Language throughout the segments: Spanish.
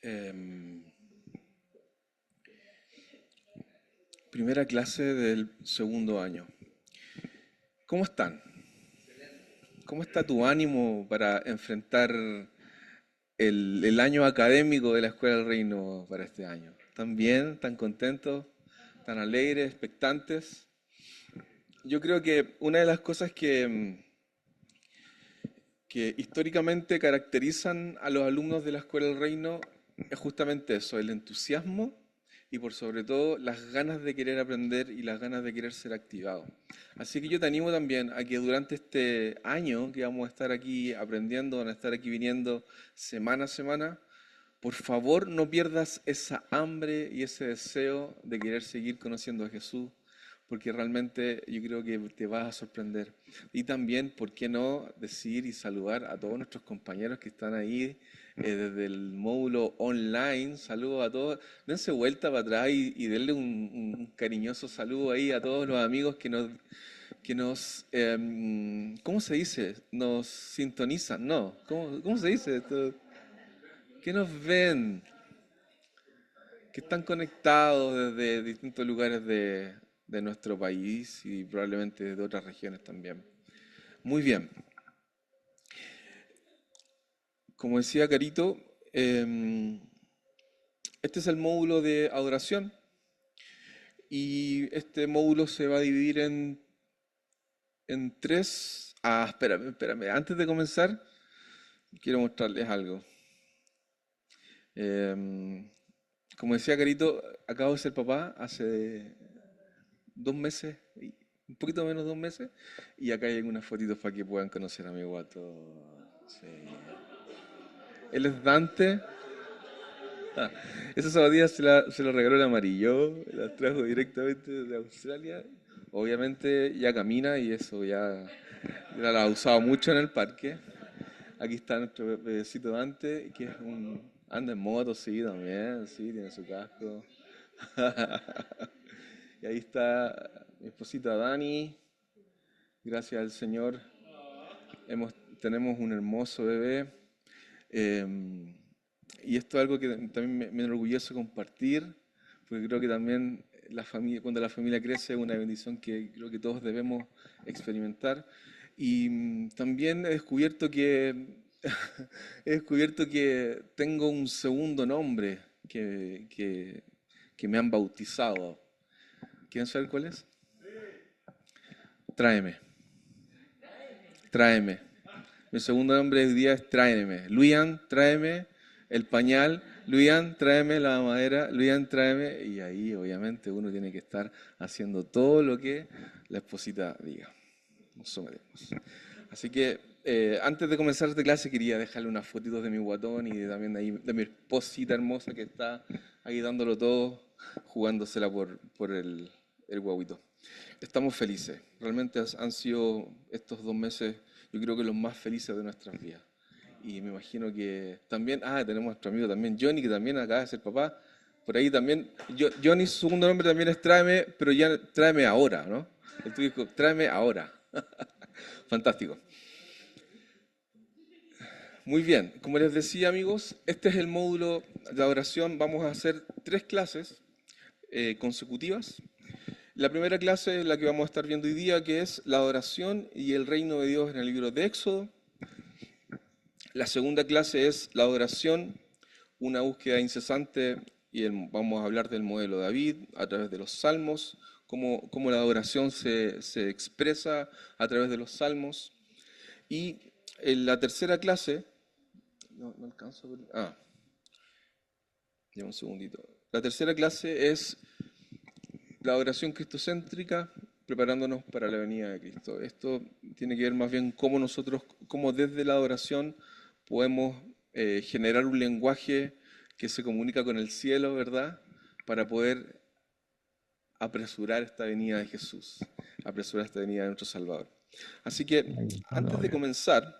Em, Primera clase del segundo año. ¿Cómo están? ¿Cómo está tu ánimo para enfrentar el año académico de la Escuela del Reino para este año? ¿Están bien? ¿Están contentos? ¿Están alegres? ¿Expectantes? Yo creo que una de las cosas que históricamente caracterizan a los alumnos de la Escuela del Reino es justamente eso, el entusiasmo y por sobre todo las ganas de querer aprender y las ganas de querer ser activado. Así que yo te animo también a que durante este año que vamos a estar aquí aprendiendo, van a estar aquí viniendo semana a semana, por favor no pierdas esa hambre y ese deseo de querer seguir conociendo a Jesús, porque realmente yo creo que te vas a sorprender. Y también, ¿por qué no decir y saludar a todos nuestros compañeros que están ahí desde el módulo online? Saludos a todos. Dense vuelta para atrás y denle un cariñoso saludo ahí a todos los amigos que nos, ¿cómo se dice? Nos sintonizan, ¿no? ¿Cómo se dice esto? Que nos ven, que están conectados desde distintos lugares de nuestro país y probablemente de otras regiones también. Muy bien, como decía Carito, este es el módulo de adoración y este módulo se va a dividir en tres. Ah, espérame. Antes de comenzar, quiero mostrarles algo. Em, Como decía Carito, acabo de ser papá hace 2 meses, un poquito menos de 2 meses, y acá hay unas fotitos para que puedan conocer a mi guato. Sí. Él es Dante. Ah, esa zapatilla se lo regaló el amarillo, las trajo directamente de Australia. Obviamente ya camina y eso ya la ha usado mucho en el parque. Aquí está nuestro bebecito Dante, que anda en moto, sí, también, sí, tiene su casco. Y ahí está mi esposita Dani. Gracias al Señor tenemos un hermoso bebé. em, y esto es algo que también me enorgullece compartir, porque creo que también cuando la familia crece es una bendición que creo que todos debemos experimentar. Y también he descubierto que he descubierto que tengo un segundo nombre que me han bautizado. ¿Quieren saber cuál es? Tráeme, tráeme. Mi segundo nombre hoy día es Tráeme. Luian, tráeme el pañal. Luian, tráeme la madera. Luian, tráeme. Y ahí, obviamente, uno tiene que estar haciendo todo lo que la esposita diga. Nos sometemos. Así que, antes de comenzar esta clase, quería dejarle unas fotitos de mi guatón y también ahí, de mi esposita hermosa que está ahí dándolo todo, jugándosela por el guaguito. Estamos felices. Realmente han sido estos 2 meses, yo creo que los más felices de nuestras vidas. Y me imagino que también, tenemos a nuestro amigo también, Johnny, que también acaba de ser papá. Por ahí también, Johnny, su segundo nombre también es Tráeme, pero ya tráeme ahora, ¿no? El tuyo es Tráeme ahora. Fantástico. Muy bien, como les decía amigos, este es el módulo de adoración. Vamos a hacer 3 clases consecutivas. La primera clase es la que vamos a estar viendo hoy día, que es la adoración y el reino de Dios en el libro de Éxodo. La segunda clase es la adoración, una búsqueda incesante, y vamos a hablar del modelo de David a través de los salmos, cómo la adoración se expresa a través de los salmos. Y en la tercera clase, no alcanzo a ver. Ya un segundito. La tercera clase es la adoración cristocéntrica, preparándonos para la venida de Cristo. Esto tiene que ver más bien cómo nosotros, cómo desde la adoración podemos generar un lenguaje que se comunica con el cielo, ¿verdad? Para poder apresurar esta venida de Jesús, apresurar esta venida de nuestro Salvador. Así que, antes de comenzar,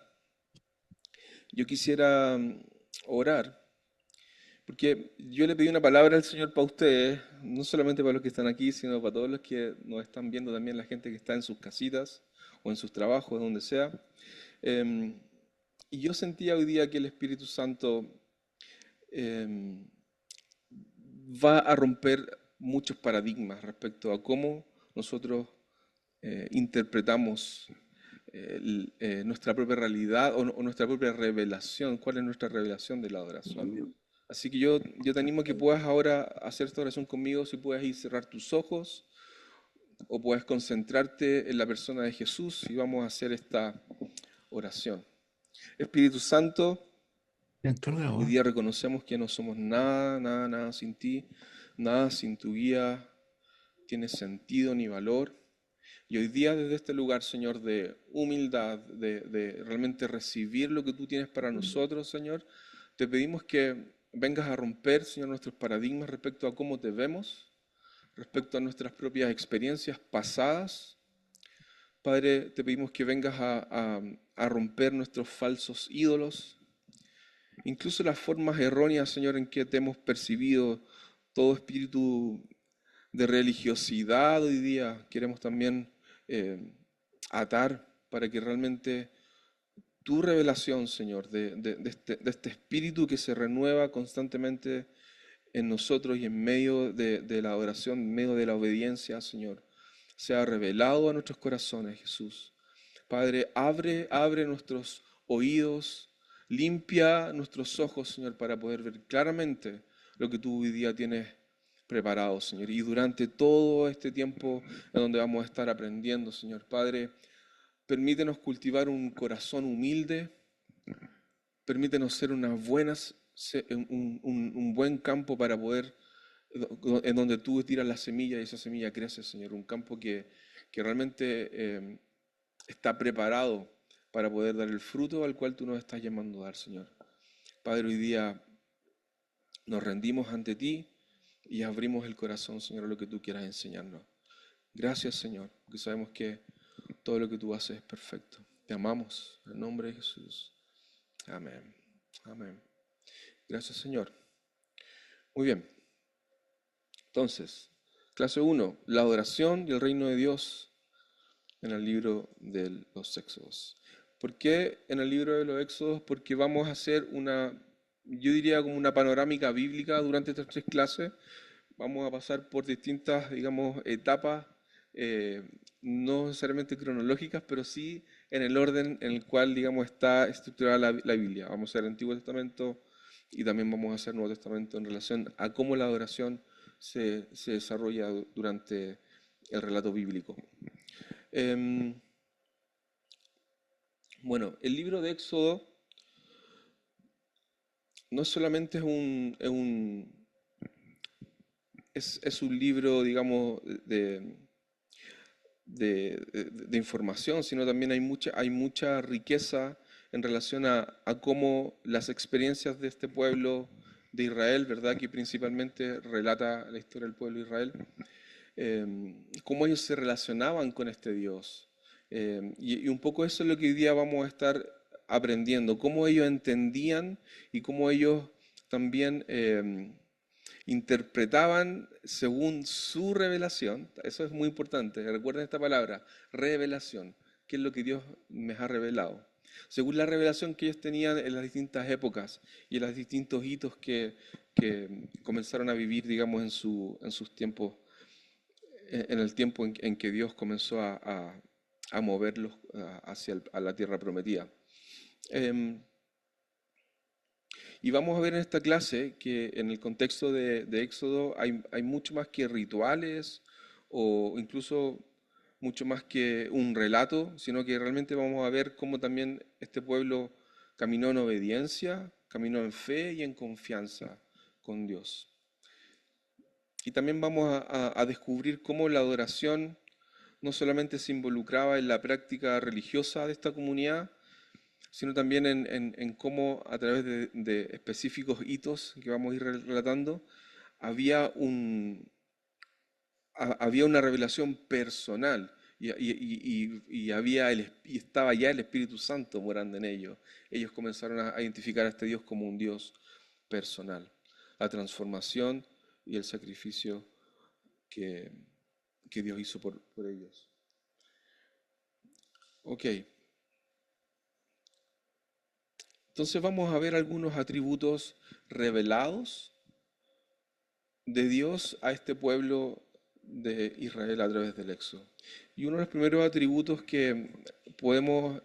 yo quisiera orar. Porque yo le pedí una palabra al Señor para ustedes, no solamente para los que están aquí, sino para todos los que nos están viendo también, la gente que está en sus casitas o en sus trabajos, donde sea. Y yo sentía hoy día que el Espíritu Santo eh, va a romper muchos paradigmas respecto a cómo nosotros interpretamos nuestra propia realidad o nuestra propia revelación, cuál es nuestra revelación de la adoración. Así que yo te animo a que puedas ahora hacer esta oración conmigo, si puedes ir cerrar tus ojos o puedes concentrarte en la persona de Jesús y vamos a hacer esta oración. Espíritu Santo, Dentro de hoy agua. día reconocemos que no somos nada, nada, nada sin ti, nada sin tu guía tiene sentido ni valor. Y hoy día desde este lugar, Señor, de humildad, de realmente recibir lo que tú tienes para nosotros, Señor, te pedimos que vengas a romper, Señor, nuestros paradigmas respecto a cómo te vemos, respecto a nuestras propias experiencias pasadas. Padre, te pedimos que vengas a romper nuestros falsos ídolos, incluso las formas erróneas, Señor, en que te hemos percibido todo espíritu de religiosidad hoy día. Queremos también eh, atar para que realmente tu revelación, Señor, de este espíritu que se renueva constantemente en nosotros y en medio de la adoración, en medio de la obediencia, Señor, sea revelado a nuestros corazones, Jesús. Padre, abre nuestros oídos, limpia nuestros ojos, Señor, para poder ver claramente lo que tú hoy día tienes preparado, Señor. Y durante todo este tiempo en donde vamos a estar aprendiendo, Señor, Padre, permítenos cultivar un corazón humilde, permítenos ser un buen campo para poder, en donde tú tiras la semilla y esa semilla crece, Señor. Un campo que realmente está preparado para poder dar el fruto al cual tú nos estás llamando a dar, Señor. Padre, hoy día nos rendimos ante ti y abrimos el corazón, Señor, a lo que tú quieras enseñarnos. Gracias, Señor, porque sabemos que todo lo que tú haces es perfecto. Te amamos, en el nombre de Jesús. Amén. Amén. Gracias, Señor. Muy bien. Entonces, clase 1, la adoración y el reino de Dios en el libro de los Éxodos. ¿Por qué en el libro de los Éxodos? Porque vamos a hacer yo diría como una panorámica bíblica durante estas 3 clases. Vamos a pasar por distintas, digamos, etapas, eh, no necesariamente cronológicas, pero sí en el orden en el cual, digamos, está estructurada la Biblia. Vamos a hacer el Antiguo Testamento y también vamos a hacer Nuevo Testamento en relación a cómo la adoración se desarrolla durante el relato bíblico. Em, bueno, el libro de Éxodo no solamente es un libro, digamos, de información, sino también hay mucha riqueza en relación a cómo las experiencias de este pueblo de Israel, ¿verdad? Que principalmente relata la historia del pueblo de Israel, cómo ellos se relacionaban con este Dios. Y un poco eso es lo que hoy día vamos a estar aprendiendo, cómo ellos entendían y cómo ellos también interpretaban según su revelación. Eso es muy importante. Recuerden esta palabra, revelación. ¿Qué es lo que Dios me ha revelado? Según la revelación que ellos tenían en las distintas épocas y en los distintos hitos que comenzaron a vivir, digamos, en sus tiempos, en el tiempo en que Dios comenzó a moverlos a la tierra prometida. Em, y vamos a ver en esta clase que en el contexto de Éxodo hay mucho más que rituales o incluso mucho más que un relato, sino que realmente vamos a ver cómo también este pueblo caminó en obediencia, caminó en fe y en confianza con Dios. Y también vamos a descubrir cómo la adoración no solamente se involucraba en la práctica religiosa de esta comunidad, sino también en cómo a través de específicos hitos que vamos a ir relatando, había había una revelación personal y estaba ya el Espíritu Santo morando en ellos. Ellos comenzaron a identificar a este Dios como un Dios personal. La transformación y el sacrificio que, que Dios hizo por ellos. Ok. Entonces vamos a ver algunos atributos revelados de Dios a este pueblo de Israel a través del Éxodo. Y uno de los primeros atributos que podemos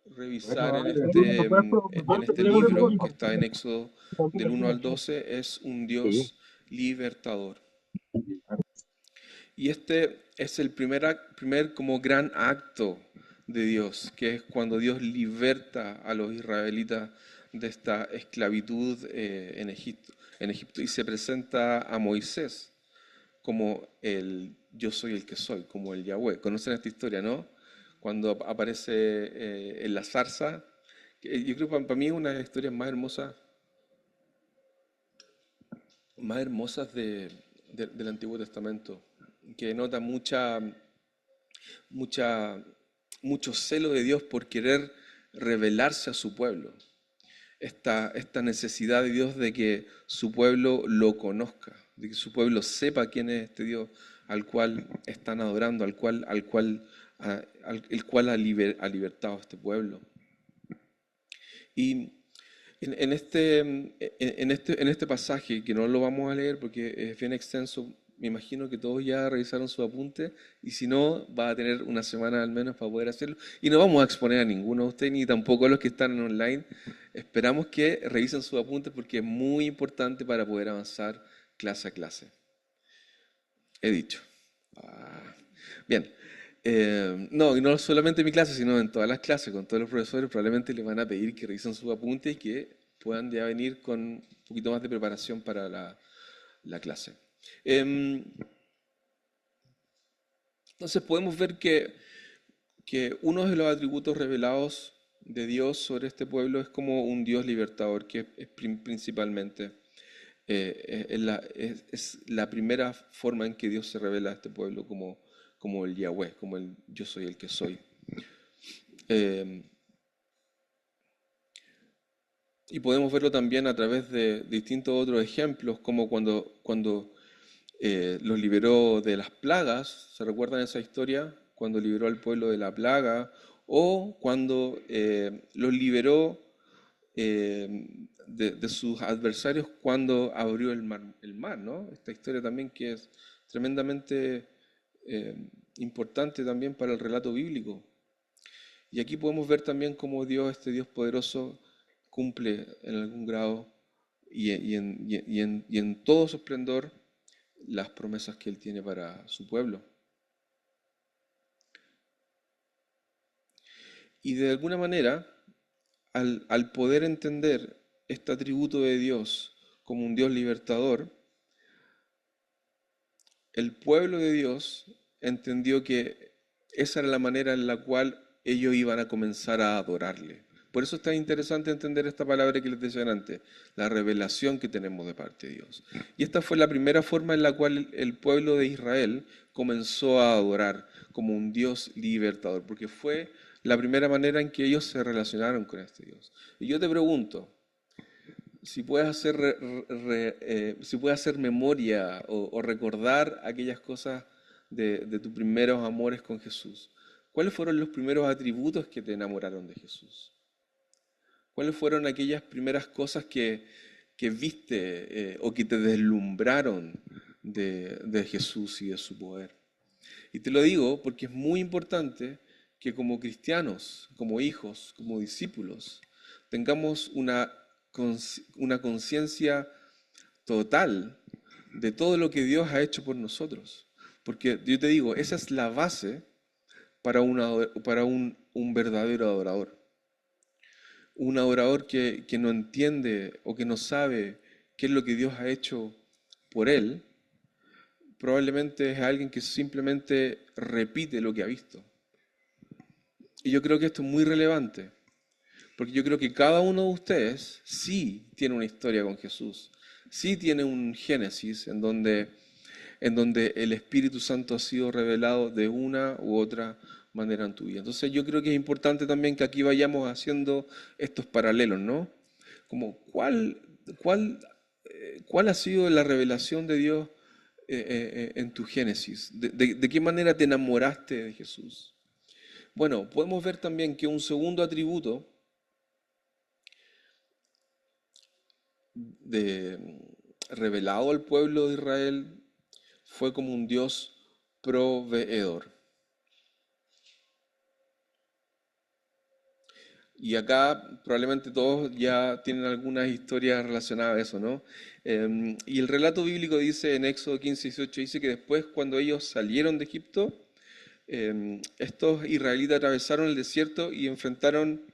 revisar en este libro que está en Éxodo del 1 al 12 es un Dios libertador. Y este es el primer como gran acto de Dios, que es cuando Dios liberta a los israelitas de esta esclavitud en Egipto y se presenta a Moisés como el yo soy el que soy, como el Yahweh. ¿Conocen esta historia, no? Cuando aparece en la zarza, yo creo que para mí es una de las historias más hermosas del Antiguo Testamento, que nota mucha, mucho celo de Dios por querer revelarse a su pueblo. Esta necesidad de Dios de que su pueblo lo conozca, de que su pueblo sepa quién es este Dios al cual están adorando, el cual ha libertado a este pueblo. Y en este pasaje, que no lo vamos a leer porque es bien extenso, me imagino que todos ya revisaron su apunte y si no, va a tener una semana al menos para poder hacerlo. Y no vamos a exponer a ninguno de ustedes, ni tampoco a los que están en online. Esperamos que revisen sus apuntes porque es muy importante para poder avanzar clase a clase. He dicho. Bien. No, y no solamente en mi clase, sino en todas las clases, con todos los profesores, probablemente les van a pedir que revisen sus apuntes y que puedan ya venir con un poquito más de preparación para la clase. Entonces podemos ver que uno de los atributos revelados de Dios sobre este pueblo es como un Dios libertador, que es principalmente es la primera forma en que Dios se revela a este pueblo como el Yahweh, como el yo soy el que soy. Y podemos verlo también a través de distintos otros ejemplos, como cuando los liberó de las plagas. ¿Se recuerdan esa historia? Cuando liberó al pueblo de la plaga, o cuando los liberó de sus adversarios cuando abrió el mar, ¿no? Esta historia también que es tremendamente eh, importante también para el relato bíblico. Y aquí podemos ver también cómo Dios, este Dios poderoso, cumple en algún grado y en todo su esplendor las promesas que Él tiene para su pueblo. Y de alguna manera, al poder entender este atributo de Dios como un Dios libertador, el pueblo de Dios entendió que esa era la manera en la cual ellos iban a comenzar a adorarle. Por eso es tan interesante entender esta palabra que les decía antes, la revelación que tenemos de parte de Dios. Y esta fue la primera forma en la cual el pueblo de Israel comenzó a adorar como un Dios libertador, porque fue la primera manera en que ellos se relacionaron con este Dios. Y yo te pregunto, si puedes hacer memoria o recordar aquellas cosas de tus primeros amores con Jesús, ¿cuáles fueron los primeros atributos que te enamoraron de Jesús? ¿Cuáles fueron aquellas primeras cosas que viste o que te deslumbraron de Jesús y de su poder? Y te lo digo porque es muy importante que como cristianos, como hijos, como discípulos, tengamos una conciencia total de todo lo que Dios ha hecho por nosotros. Porque yo te digo, esa es la base para un verdadero adorador. Un adorador que no entiende o que no sabe qué es lo que Dios ha hecho por él, probablemente es alguien que simplemente repite lo que ha visto. Y yo creo que esto es muy relevante, porque yo creo que cada uno de ustedes sí tiene una historia con Jesús, sí tiene un Génesis en donde el Espíritu Santo ha sido revelado de una u otra manera en tu vida. Entonces yo creo que es importante también que aquí vayamos haciendo estos paralelos, ¿no? Como cuál, cuál ha sido la revelación de Dios en tu Génesis. ¿De qué manera te enamoraste de Jesús? Bueno, podemos ver también que un segundo atributo revelado al pueblo de Israel fue como un Dios proveedor. Y acá probablemente todos ya tienen algunas historias relacionadas a eso, ¿no? Y el relato bíblico dice en Éxodo 15, 18, dice que después cuando ellos salieron de Egipto, estos israelitas atravesaron el desierto y enfrentaron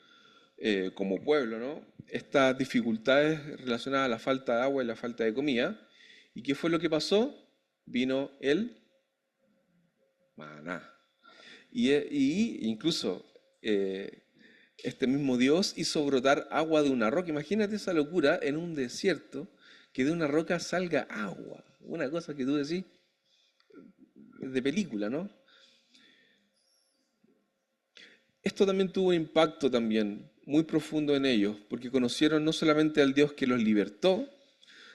como pueblo, ¿no? Estas dificultades relacionadas a la falta de agua y la falta de comida. ¿Y qué fue lo que pasó? Vino el maná. Y incluso este mismo Dios hizo brotar agua de una roca. Imagínate esa locura en un desierto, que de una roca salga agua. Una cosa que tú decís de película, ¿no? Esto también tuvo un impacto también muy profundo en ellos, porque conocieron no solamente al Dios que los libertó,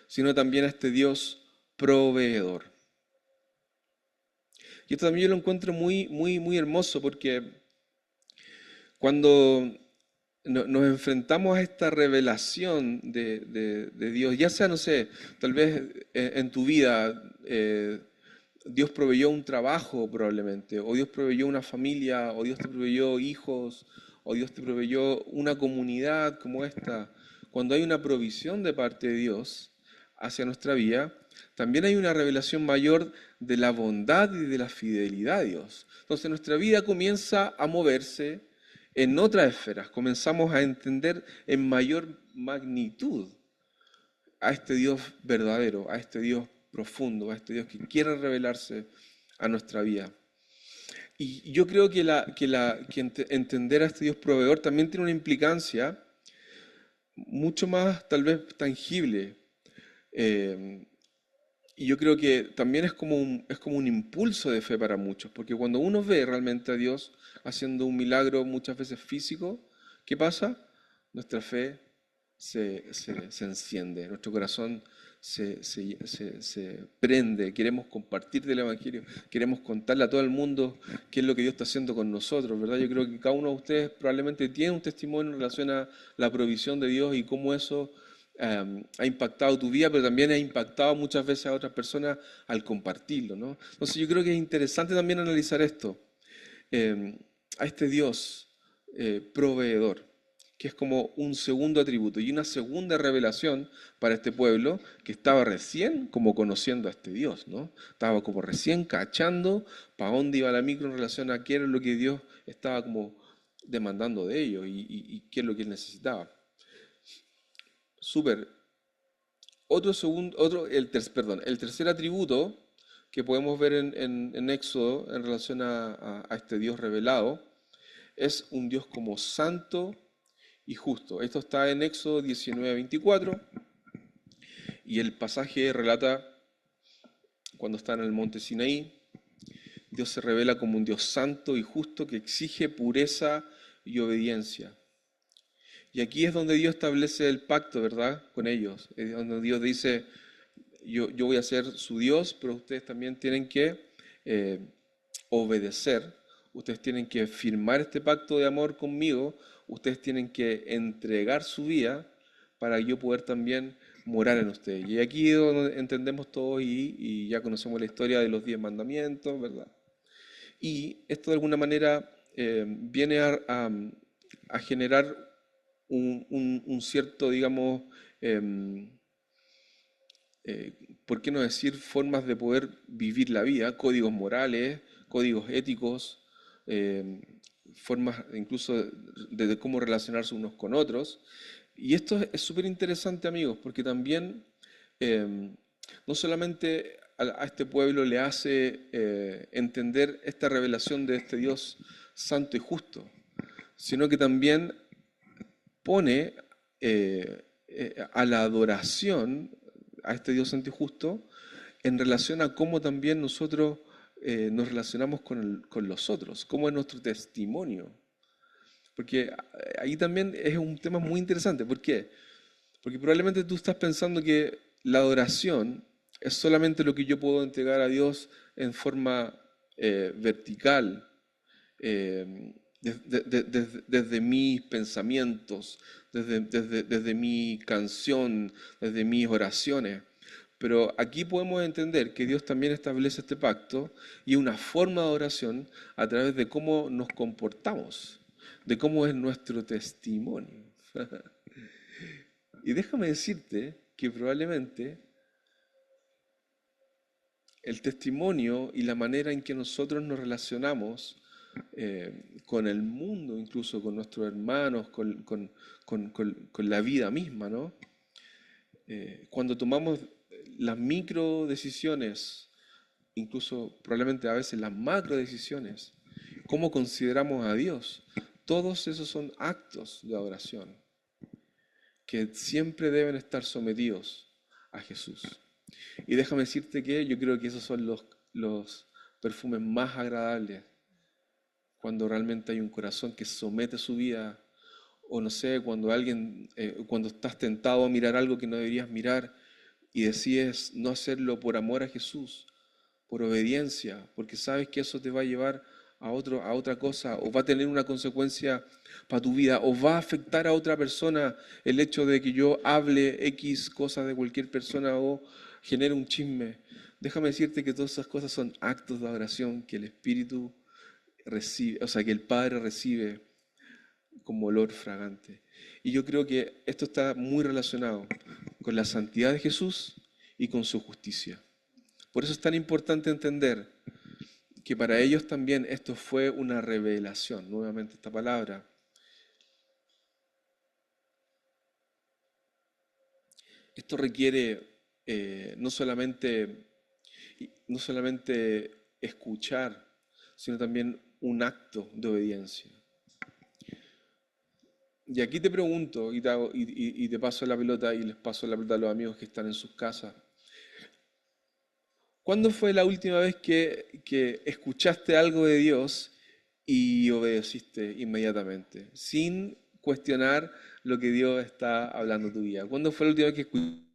sino también a este Dios proveedor. Y esto también yo lo encuentro muy, muy, muy hermoso, porque cuando nos enfrentamos a esta revelación de Dios, ya sea, no sé, tal vez en tu vida Dios proveyó un trabajo probablemente, o Dios proveyó una familia, o Dios te proveyó hijos, o Dios te proveyó una comunidad como esta. Cuando hay una provisión de parte de Dios hacia nuestra vida, también hay una revelación mayor de la bondad y de la fidelidad de Dios. Entonces nuestra vida comienza a moverse en otras esferas, comenzamos a entender en mayor magnitud a este Dios verdadero, a este Dios profundo, a este Dios que quiere revelarse a nuestra vida. Y yo creo que entender a este Dios proveedor también tiene una implicancia mucho más tal vez tangible. Eh, y yo creo que también es como un impulso de fe para muchos, porque cuando uno ve realmente a Dios haciendo un milagro muchas veces físico, ¿qué pasa? Nuestra fe se enciende, nuestro corazón se prende, queremos compartir del Evangelio, queremos contarle a todo el mundo qué es lo que Dios está haciendo con nosotros, ¿verdad? Yo creo que cada uno de ustedes probablemente tiene un testimonio en relación a la provisión de Dios y cómo eso ha impactado tu vida, pero también ha impactado muchas veces a otras personas al compartirlo, ¿no? Entonces yo creo que es interesante también analizar esto, eh, a este Dios proveedor, que es como un segundo atributo y una segunda revelación para este pueblo que estaba recién como conociendo a este Dios, ¿no? Estaba como recién cachando para dónde iba la micro en relación a qué era lo que Dios estaba como demandando de ellos y qué es lo que él necesitaba. Súper. El tercer atributo que podemos ver en Éxodo en relación a este Dios revelado es un Dios como santo y justo. Esto está en Éxodo 19:24 y el pasaje relata cuando está en el monte Sinaí, Dios se revela como un Dios santo y justo que exige pureza y obediencia. Y aquí es donde Dios establece el pacto, ¿verdad? Con ellos. Es donde Dios dice, yo voy a ser su Dios, pero ustedes también tienen que eh, obedecer, ustedes tienen que firmar este pacto de amor conmigo, ustedes tienen que entregar su vida para yo poder también morar en ustedes. Y aquí es donde entendemos todo y ya conocemos la historia de los 10 mandamientos, ¿verdad? Y esto de alguna manera viene a generar un cierto, digamos, em, eh, ¿por qué no decir formas de poder vivir la vida? Códigos morales, códigos éticos, eh, formas incluso de cómo relacionarse unos con otros. Y esto es súper interesante, amigos, porque también no solamente a este pueblo le hace entender esta revelación de este Dios santo y justo, sino que también pone a la adoración a este Dios santo y justo en relación a cómo también nosotros nos relacionamos con los otros, cómo es nuestro testimonio. Porque ahí también es un tema muy interesante. ¿Por qué? Porque probablemente tú estás pensando que la adoración es solamente lo que yo puedo entregar a Dios en forma vertical, eh, desde mis pensamientos, desde mi canción, desde mis oraciones. Pero aquí podemos entender que Dios también establece este pacto y una forma de oración a través de cómo nos comportamos, de cómo es nuestro testimonio. Y déjame decirte que probablemente el testimonio y la manera en que nosotros nos relacionamos con el mundo, incluso con nuestros hermanos, con la vida misma, ¿no? Cuando tomamos las micro decisiones, incluso probablemente a veces las macro decisiones, cómo consideramos a Dios, todos esos son actos de adoración que siempre deben estar sometidos a Jesús. Y déjame decirte que yo creo que esos son los perfumes más agradables cuando realmente hay un corazón que somete su vida, o no sé, cuando alguien, cuando estás tentado a mirar algo que no deberías mirar y decides no hacerlo por amor a Jesús, por obediencia, porque sabes que eso te va a llevar a otra cosa, o va a tener una consecuencia para tu vida, o va a afectar a otra persona el hecho de que yo hable X cosas de cualquier persona o genere un chisme. Déjame decirte que todas esas cosas son actos de adoración que el Espíritu recibe, o sea, que el Padre recibe como olor fragante. Y yo creo que esto está muy relacionado con la santidad de Jesús y con su justicia. Por eso es tan importante entender que para ellos también esto fue una revelación, nuevamente esta palabra. Esto requiere no solamente escuchar, sino también un acto de obediencia. Y aquí te pregunto, y te paso la pelota y les paso la pelota a los amigos que están en sus casas. ¿Cuándo fue la última vez que escuchaste algo de Dios y obedeciste inmediatamente, sin cuestionar lo que Dios está hablando a tu vida? ¿Cuándo fue la última vez que escuchaste?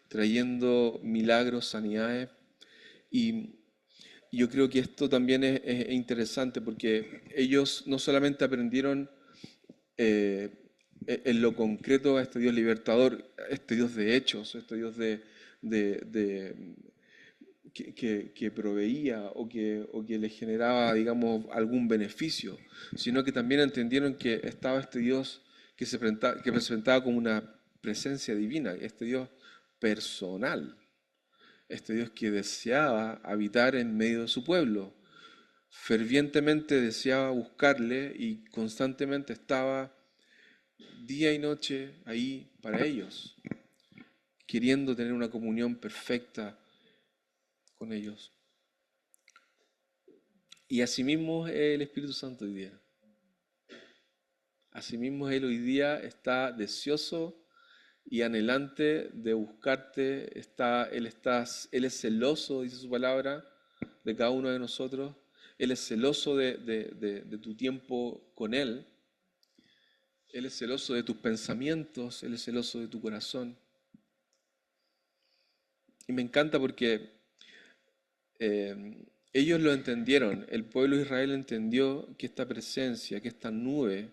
Trayendo milagros, sanidades. Y yo creo que esto también es interesante porque ellos no solamente aprendieron eh, en lo concreto a este Dios libertador, a este Dios de hechos, a este Dios de- que proveía o que les generaba, digamos, algún beneficio, sino que también entendieron que estaba este Dios que presentaba como una presencia divina, este Dios personal. este Dios que deseaba habitar en medio de su pueblo. Fervientemente deseaba buscarle y constantemente estaba día y noche ahí para ellos, queriendo tener una comunión perfecta con ellos. Y asimismo es el Espíritu Santo hoy día. Asimismo Él hoy día está deseoso y anhelante de buscarte. Él es celoso, dice su palabra, de cada uno de nosotros. Él es celoso de tu tiempo con Él. Él es celoso de tus pensamientos. Él es celoso de tu corazón. Y me encanta porque ellos lo entendieron. El pueblo de Israel entendió que esta presencia, que esta nube,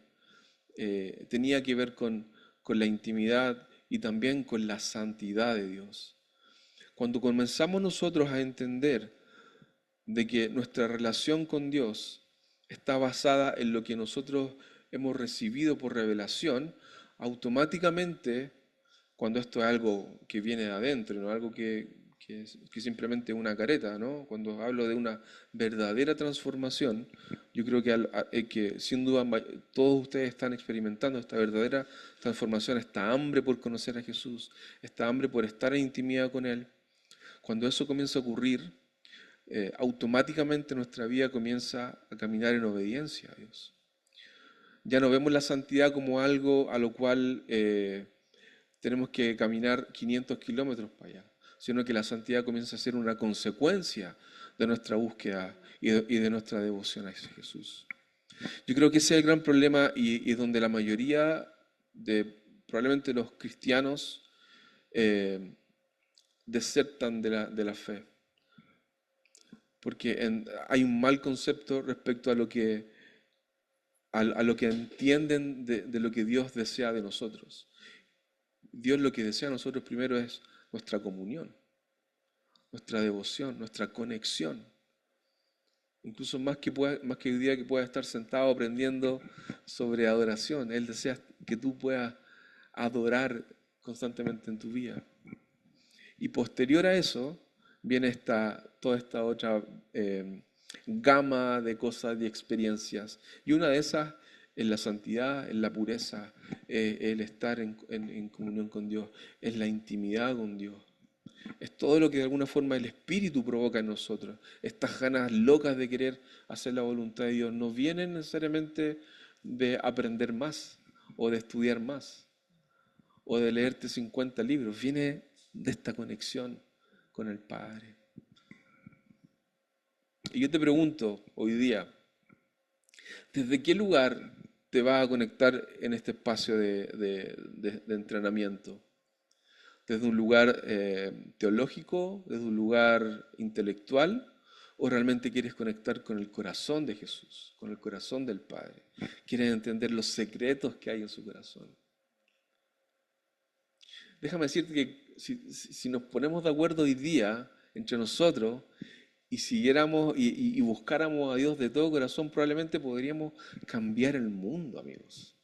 tenía que ver con la intimidad y también con la santidad de Dios. Cuando comenzamos nosotros a entender de que nuestra relación con Dios está basada en lo que nosotros hemos recibido por revelación, automáticamente, cuando esto es algo que viene de adentro, no algo que simplemente una careta, ¿no? Cuando hablo de una verdadera transformación, yo creo que sin duda todos ustedes están experimentando esta verdadera transformación, esta hambre por conocer a Jesús, esta hambre por estar en intimidad con Él. Cuando eso comienza a ocurrir, automáticamente nuestra vida comienza a caminar en obediencia a Dios. Ya no vemos la santidad como algo a lo cual tenemos que caminar 500 kilómetros para allá, sino que la santidad comienza a ser una consecuencia de nuestra búsqueda y de nuestra devoción a Jesús. Yo creo que ese es el gran problema y es donde la mayoría de probablemente los cristianos eh, desertan de la fe. Porque hay un mal concepto respecto a lo que entienden de lo que Dios desea de nosotros. Dios lo que desea de nosotros primero es nuestra comunión, nuestra devoción, nuestra conexión. Incluso más que hoy día que pueda estar sentado aprendiendo sobre adoración. Él desea que tú puedas adorar constantemente en tu vida. Y posterior a eso viene toda esta otra gama de cosas y experiencias. Y una de esas es la santidad, es la pureza, el estar en comunión con Dios, es la intimidad con Dios. Es todo lo que de alguna forma el Espíritu provoca en nosotros. Estas ganas locas de querer hacer la voluntad de Dios no vienen necesariamente de aprender más o de estudiar más o de leerte 50 libros. Viene de esta conexión con el Padre. Y yo te pregunto hoy día, ¿desde qué lugar te vas a conectar en este espacio de entrenamiento? ¿Desde un lugar teológico, desde un lugar intelectual, o realmente quieres conectar con el corazón de Jesús, con el corazón del Padre? ¿Quieres entender los secretos que hay en su corazón? Déjame decirte que si nos ponemos de acuerdo hoy día entre nosotros y siguiéramos y buscáramos a Dios de todo corazón, probablemente podríamos cambiar el mundo, amigos.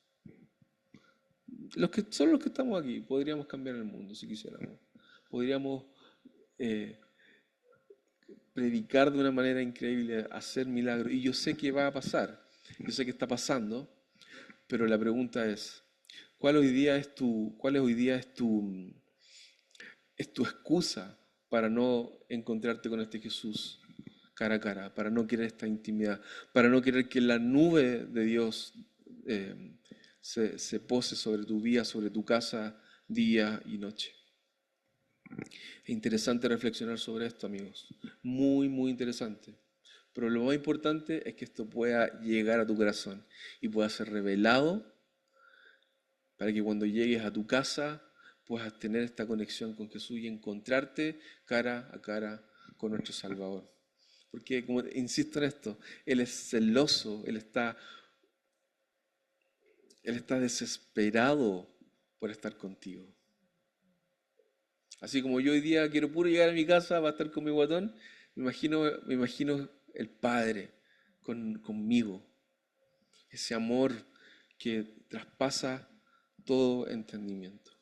Solo los que estamos aquí podríamos cambiar el mundo si quisiéramos. Podríamos eh, predicar de una manera increíble, hacer milagros. Y yo sé que va a pasar, yo sé que está pasando, pero la pregunta es, ¿cuál hoy día es tu excusa para no encontrarte con este Jesús cara a cara, para no querer esta intimidad, para no querer que la nube de Dios se pose sobre tu vida, sobre tu casa, día y noche? Es interesante reflexionar sobre esto, amigos. Muy, muy interesante. Pero lo más importante es que esto pueda llegar a tu corazón y pueda ser revelado para que cuando llegues a tu casa puedas tener esta conexión con Jesús y encontrarte cara a cara con nuestro Salvador. Porque, como insisto en esto, Él es celoso, Él está desesperado por estar contigo. Así como yo hoy día quiero puro llegar a mi casa para estar con mi guatón, me imagino el Padre conmigo. Ese amor que traspasa todo entendimiento.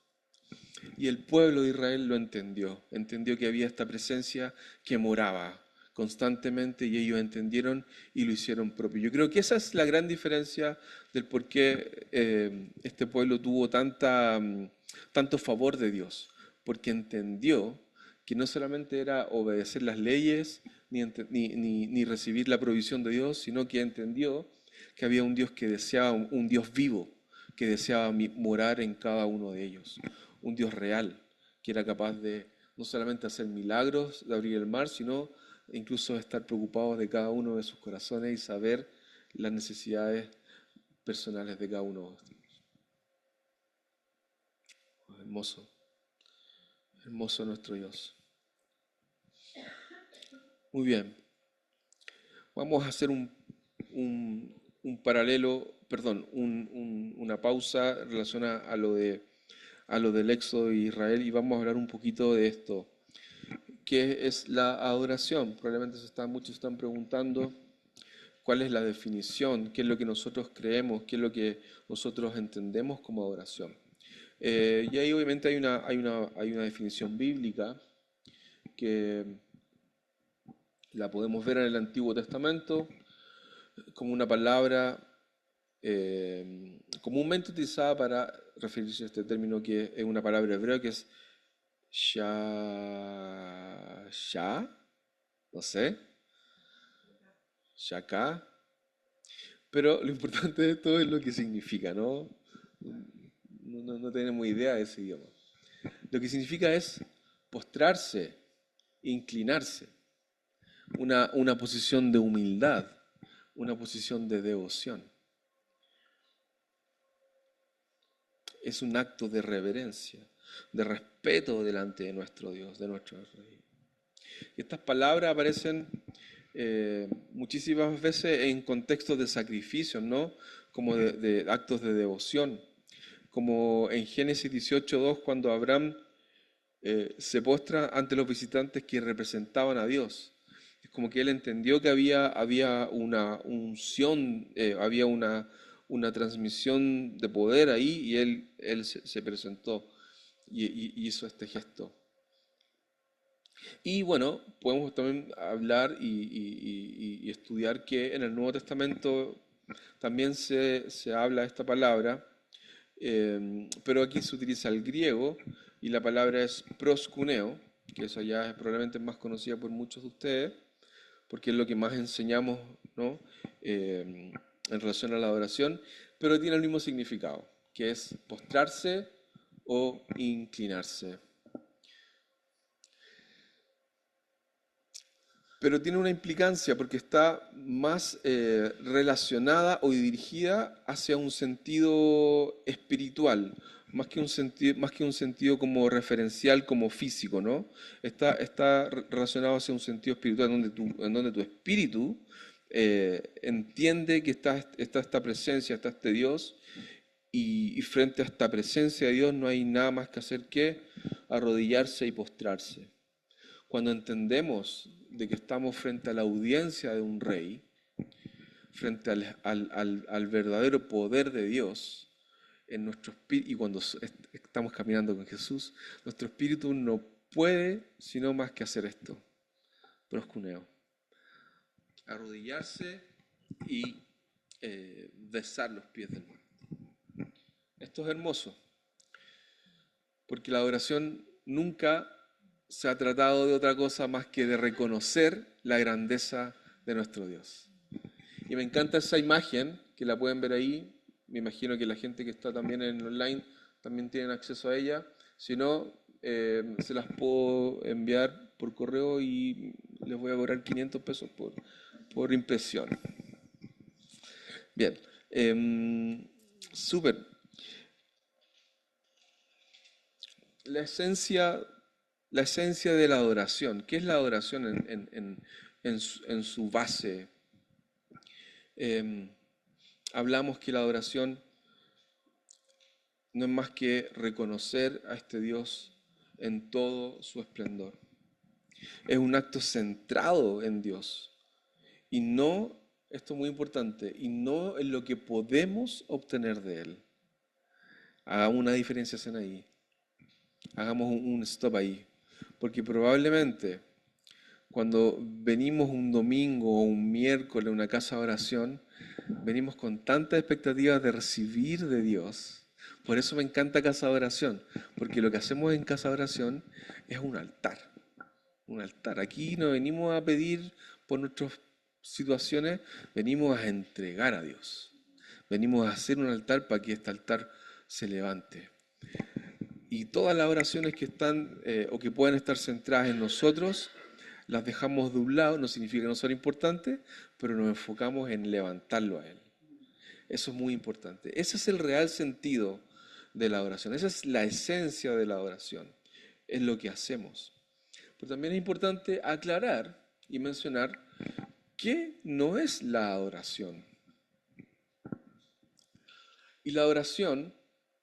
Y el pueblo de Israel lo entendió que había esta presencia que moraba constantemente y ellos entendieron y lo hicieron propio. Yo creo que esa es la gran diferencia del por qué este pueblo tuvo tanto favor de Dios, porque entendió que no solamente era obedecer las leyes ni recibir la provisión de Dios, sino que entendió que había un Dios que deseaba, un Dios vivo, que deseaba morar en cada uno de ellos, un Dios real, que era capaz de no solamente hacer milagros, de abrir el mar, sino incluso estar preocupados de cada uno de sus corazones y saber las necesidades personales de cada uno de ellos. Hermoso, hermoso nuestro Dios. Muy bien, vamos a hacer un paralelo, perdón, una pausa relacionada a lo del éxodo de Israel y vamos a hablar un poquito de esto. ¿Qué es la adoración? Probablemente muchos están preguntando cuál es la definición, qué es lo que nosotros creemos, qué es lo que nosotros entendemos como adoración. Y ahí obviamente hay una definición bíblica que la podemos ver en el Antiguo Testamento como una palabra comúnmente utilizada para referirse a este término que es una palabra hebrea que es Shah, no sé, Shaka, pero lo importante de esto es lo que significa, ¿no? No tenemos idea de ese idioma. Lo que significa es postrarse, inclinarse, una posición de humildad, una posición de devoción. Es un acto de reverencia, de respeto delante de nuestro Dios, de nuestro Rey. Estas palabras aparecen muchísimas veces en contextos de sacrificios, ¿no? Como de actos de devoción. Como en Génesis 18:2, cuando Abraham se postra ante los visitantes que representaban a Dios. Es como que él entendió que había una unción, había una transmisión de poder ahí y él se presentó y hizo este gesto. Y bueno, podemos también hablar y estudiar que en el Nuevo Testamento también se habla de esta palabra, pero aquí se utiliza el griego y la palabra es proskuneo, que esa ya es probablemente más conocida por muchos de ustedes, porque es lo que más enseñamos, ¿no? En relación a la adoración, pero tiene el mismo significado, que es postrarse o inclinarse. Pero tiene una implicancia porque está más relacionada o dirigida hacia un sentido espiritual, más que un sentido como referencial, como físico, ¿no? Está relacionado hacia un sentido espiritual en donde tu espíritu entiende que está esta presencia, está este Dios, y frente a esta presencia de Dios no hay nada más que hacer que arrodillarse y postrarse. Cuando entendemos de que estamos frente a la audiencia de un rey, frente al verdadero poder de Dios en nuestro espíritu, y cuando estamos caminando con Jesús, nuestro espíritu no puede sino más que hacer esto, proscuneo, arrodillarse y besar los pies del muerto. Esto es hermoso, porque la adoración nunca se ha tratado de otra cosa más que de reconocer la grandeza de nuestro Dios. Y me encanta esa imagen, que la pueden ver ahí. Me imagino que la gente que está también en online también tienen acceso a ella. Si no, se las puedo enviar por correo y les voy a cobrar 500 pesos por impresión. Bien, súper. La esencia de la adoración. ¿Qué es la adoración en su base? Hablamos que la adoración no es más que reconocer a este Dios en todo su esplendor. Es un acto centrado en Dios y no, esto es muy importante, y no en lo que podemos obtener de Él. Hagamos una diferenciación ahí. hagamos un stop ahí, porque probablemente cuando venimos un domingo o un miércoles a una casa de oración, venimos con tantas expectativas de recibir de Dios. Por eso me encanta casa de oración, porque lo que hacemos en casa de oración es un altar. Un altar. Aquí no venimos a pedir por nuestras situaciones, venimos a entregar a Dios. Venimos a hacer un altar para que este altar se levante. Y todas las oraciones que están o que pueden estar centradas en nosotros, las dejamos de un lado, no significa que no son importantes, pero nos enfocamos en levantarlo a Él. Eso es muy importante. Ese es el real sentido de la oración. Esa es la esencia de la oración. Es lo que hacemos. Pero también es importante aclarar y mencionar qué no es la oración. Y la oración,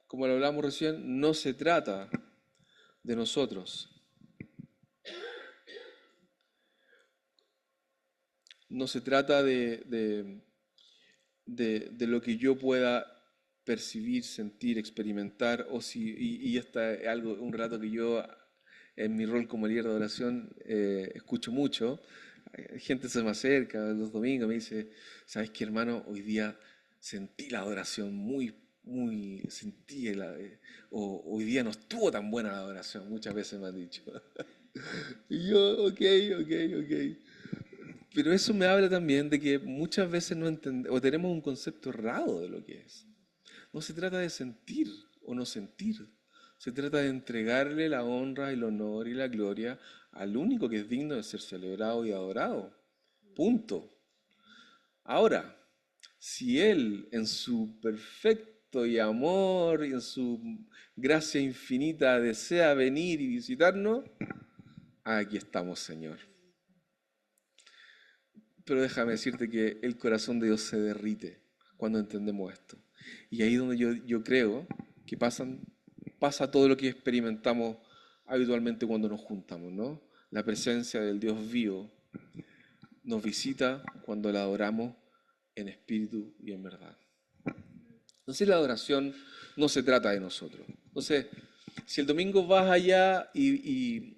como lo hablamos recién, no se trata de nosotros. No se trata de lo que yo pueda percibir, sentir, experimentar, o si, y esta es algo, un rato que yo en mi rol como líder de oración escucho mucho. Gente se me acerca los domingos, me dice, ¿sabes qué, hermano? Hoy día sentí la adoración sentí o hoy día no estuvo tan buena la adoración, muchas veces me han dicho. Y yo, ok, ok, ok. Pero eso me habla también de que muchas veces no entendemos o tenemos un concepto errado de lo que es. No se trata de sentir o no sentir. Se trata de entregarle la honra, el honor y la gloria al único que es digno de ser celebrado y adorado. Punto. Ahora, si Él en su perfecto y amor y en su gracia infinita desea venir y visitarnos, aquí estamos, Señor. Pero déjame decirte que el corazón de Dios se derrite cuando entendemos esto. Y ahí es donde yo creo que pasa todo lo que experimentamos habitualmente cuando nos juntamos, ¿no? La presencia del Dios vivo nos visita cuando la adoramos en espíritu y en verdad. Entonces la adoración no se trata de nosotros. Entonces, si el domingo vas allá y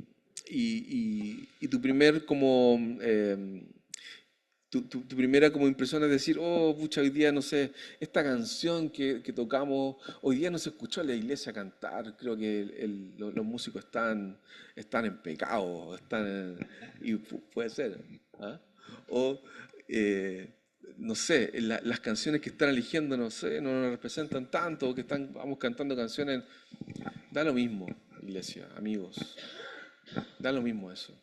tu primer como tu primera como impresión es decir, oh, pucha, hoy día no sé, esta canción que tocamos, hoy día no se escuchó en la iglesia cantar, creo que los músicos están en pecado, puede ser, ¿ah? O, eh, no sé, las canciones que están eligiendo, no sé, no nos representan tanto, o que vamos cantando canciones, da lo mismo, iglesia, amigos, da lo mismo eso.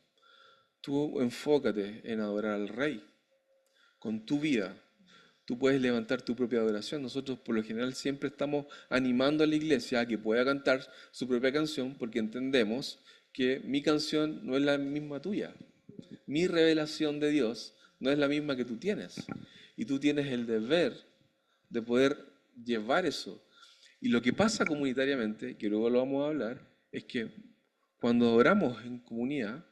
Tú enfócate en adorar al Rey con tu vida. Tú puedes levantar tu propia adoración. Nosotros por lo general siempre estamos animando a la iglesia a que pueda cantar su propia canción porque entendemos que mi canción no es la misma tuya. Mi revelación de Dios no es la misma que tú tienes. Y tú tienes el deber de poder llevar eso. Y lo que pasa comunitariamente, que luego lo vamos a hablar, es que cuando oramos en comunidad,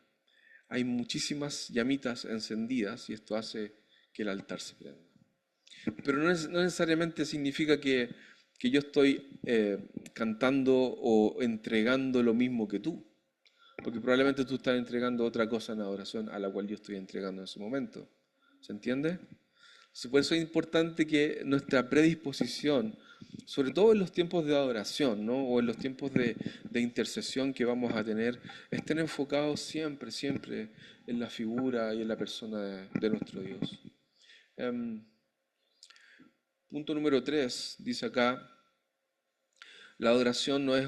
hay muchísimas llamitas encendidas y esto hace que el altar se prenda. Pero no necesariamente significa que yo estoy cantando o entregando lo mismo que tú, porque probablemente tú estás entregando otra cosa en la adoración a la cual yo estoy entregando en ese momento. ¿Se entiende? Por eso es importante que nuestra predisposición, sobre todo en los tiempos de adoración, ¿no? O en los tiempos de intercesión que vamos a tener, estén enfocados siempre, siempre en la figura y en la persona de nuestro Dios. Em, Punto número 3 dice acá, la adoración no es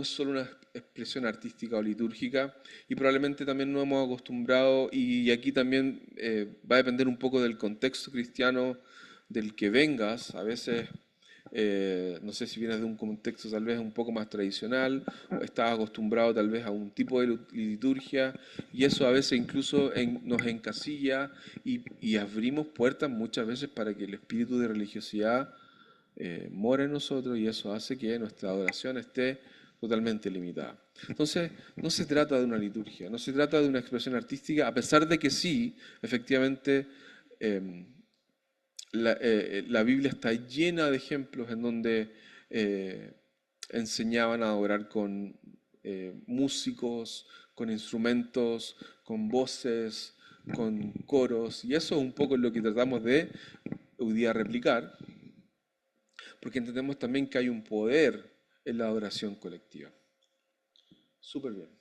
solo una expresión artística o litúrgica y probablemente también nos hemos acostumbrado y aquí también va a depender un poco del contexto cristiano del que vengas. A veces, no sé si vienes de un contexto tal vez un poco más tradicional, o estás acostumbrado tal vez a un tipo de liturgia y eso a veces incluso nos encasilla y abrimos puertas muchas veces para que el espíritu de religiosidad mora en nosotros y eso hace que nuestra adoración esté totalmente limitada. Entonces, no se trata de una liturgia, no se trata de una expresión artística, a pesar de que sí, efectivamente, eh, la Biblia está llena de ejemplos en donde eh, enseñaban a adorar con músicos, con instrumentos, con voces, con coros, y eso es un poco lo que tratamos de hoy día replicar, porque entendemos también que hay un poder en la adoración colectiva. Súper bien.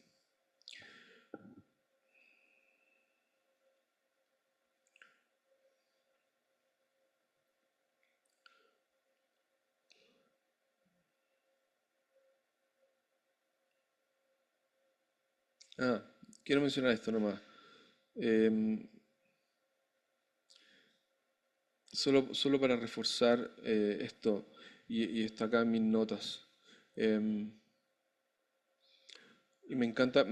Ah, quiero mencionar esto nomás. Em, solo para reforzar esto, y está acá en mis notas. Em, y me encanta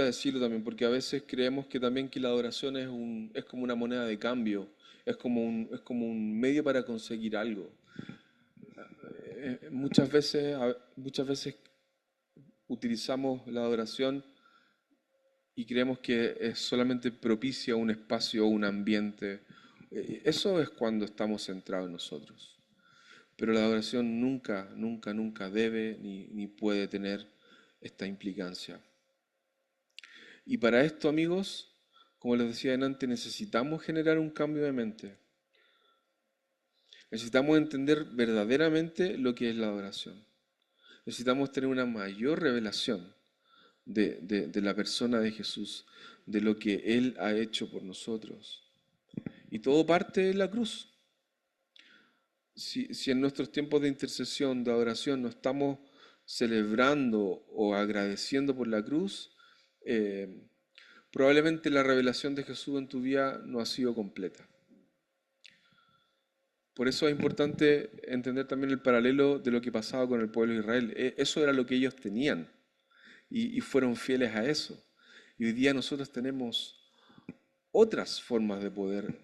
decirlo también, porque a veces creemos que también que la adoración es como una moneda de cambio, es como un medio para conseguir algo. Muchas veces utilizamos la adoración y creemos que es solamente propicia un espacio o un ambiente. Eso es cuando estamos centrados en nosotros. Pero la adoración nunca, nunca, nunca debe ni puede tener esta implicancia. Y para esto, amigos, como les decía antes, necesitamos generar un cambio de mente. Necesitamos entender verdaderamente lo que es la adoración. Necesitamos tener una mayor revelación de la persona de Jesús, de lo que Él ha hecho por nosotros. Y todo parte de la cruz. Si en nuestros tiempos de intercesión, de adoración, no estamos celebrando o agradeciendo por la cruz, eh, probablemente la revelación de Jesús en tu vida no ha sido completa. Por eso es importante entender también el paralelo de lo que pasaba con el pueblo de Israel. Eso era lo que ellos tenían y fueron fieles a eso. Y hoy día nosotros tenemos otras formas de poder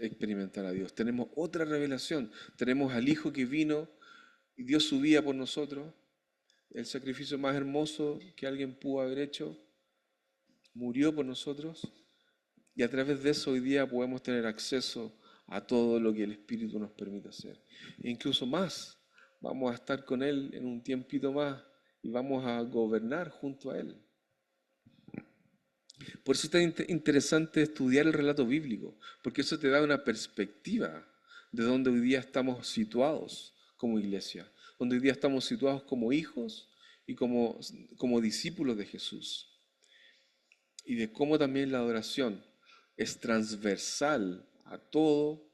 experimentar a Dios. Tenemos otra revelación. Tenemos al Hijo que vino y dio su vida por nosotros. El sacrificio más hermoso que alguien pudo haber hecho. Murió por nosotros. Y a través de eso hoy día podemos tener acceso a todo lo que el Espíritu nos permite hacer. E incluso más, vamos a estar con Él en un tiempito más y vamos a gobernar junto a Él. Por eso es tan interesante estudiar el relato bíblico, porque eso te da una perspectiva de dónde hoy día estamos situados como iglesia, donde hoy día estamos situados como hijos y como discípulos de Jesús, y de cómo también la adoración es transversal a todo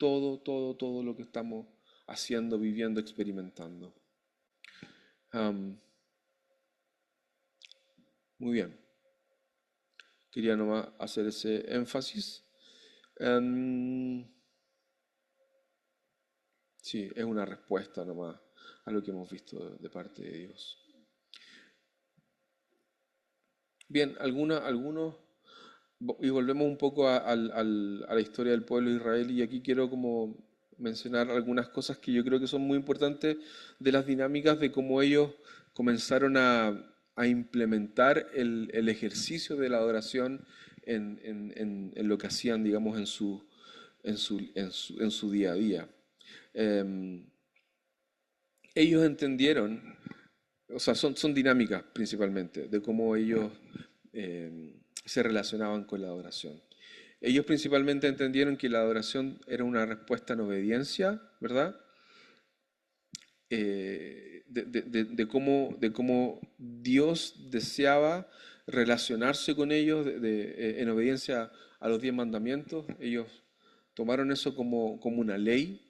lo que estamos haciendo, viviendo, experimentando. Am, Muy bien, quería nomás hacer ese énfasis. Am, sí, es una respuesta nomás a lo que hemos visto de parte de Dios. Bien, y volvemos un poco a la historia del pueblo de Israel, y aquí quiero como mencionar algunas cosas que yo creo que son muy importantes de las dinámicas de cómo ellos comenzaron a implementar el ejercicio de la adoración en lo que hacían, digamos, en su día a día. Em, Ellos entendieron, o sea, son dinámicas principalmente, de cómo ellos se relacionaban con la adoración. Ellos principalmente entendieron que la adoración era una respuesta en obediencia, ¿verdad? De cómo Dios deseaba relacionarse con ellos en obediencia a los 10 mandamientos. Ellos tomaron eso como una ley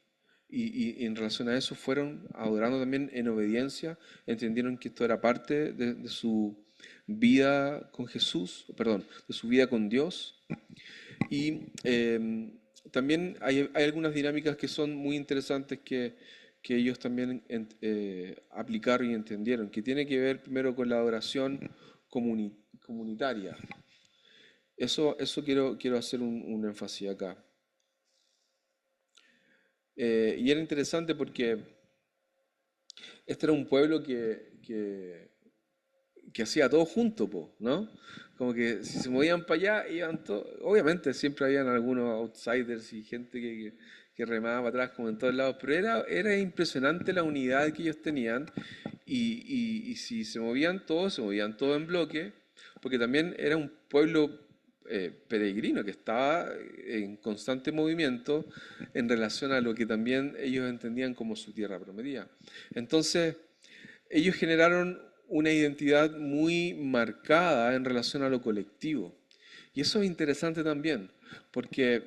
y en relación a eso fueron adorando también en obediencia. Entendieron que esto era parte de su vida con Jesús, perdón, de su vida con Dios. Y también hay algunas dinámicas que son muy interesantes que ellos también aplicaron y entendieron, que tiene que ver primero con la adoración comunitaria. Eso quiero hacer un énfasis acá. Y era interesante porque este era un pueblo que hacía todo junto, po, ¿no? Como que si se movían para allá, iban todos. Obviamente siempre habían algunos outsiders y gente que remaba para atrás, como en todos lados, pero era impresionante la unidad que ellos tenían. Y si se movían todos en bloque, porque también era un pueblo peregrino que estaba en constante movimiento en relación a lo que también ellos entendían como su tierra prometida. Entonces, ellos generaron una identidad muy marcada en relación a lo colectivo. Y eso es interesante también, porque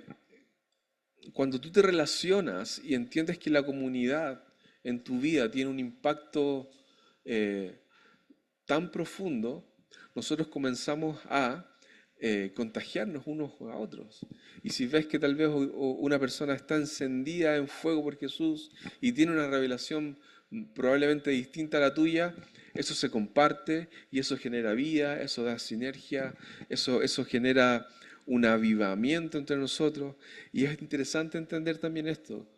cuando tú te relacionas y entiendes que la comunidad en tu vida tiene un impacto eh, tan profundo, nosotros comenzamos a contagiarnos unos a otros. Y si ves que tal vez una persona está encendida en fuego por Jesús y tiene una revelación probablemente distinta a la tuya, eso se comparte y eso genera vida, eso da sinergia, eso genera un avivamiento entre nosotros. Y es interesante entender también esto,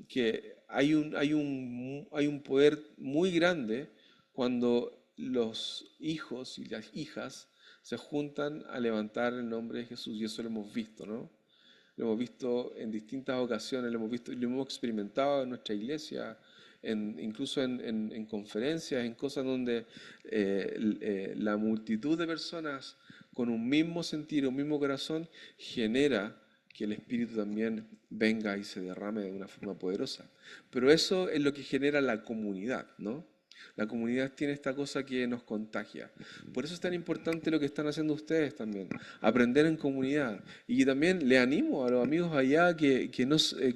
que hay un poder muy grande cuando los hijos y las hijas se juntan a levantar el nombre de Jesús, y eso lo hemos visto, ¿no? Lo hemos visto en distintas ocasiones, lo hemos visto, lo hemos experimentado en nuestra iglesia, incluso en conferencias, en cosas donde la multitud de personas con un mismo sentir, un mismo corazón, genera que el Espíritu también venga y se derrame de una forma poderosa. Pero eso es lo que genera la comunidad, ¿no? La comunidad tiene esta cosa que nos contagia. Por eso es tan importante lo que están haciendo ustedes también, aprender en comunidad. Y también le animo a los amigos allá que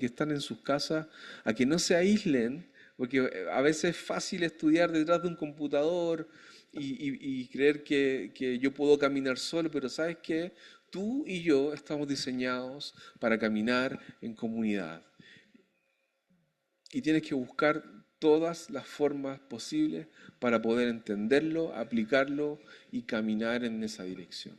están en sus casas a que no se aíslen, porque a veces es fácil estudiar detrás de un computador y creer que yo puedo caminar solo, pero ¿sabes qué? Tú y yo estamos diseñados para caminar en comunidad. Y tienes que buscar todas las formas posibles para poder entenderlo, aplicarlo y caminar en esa dirección.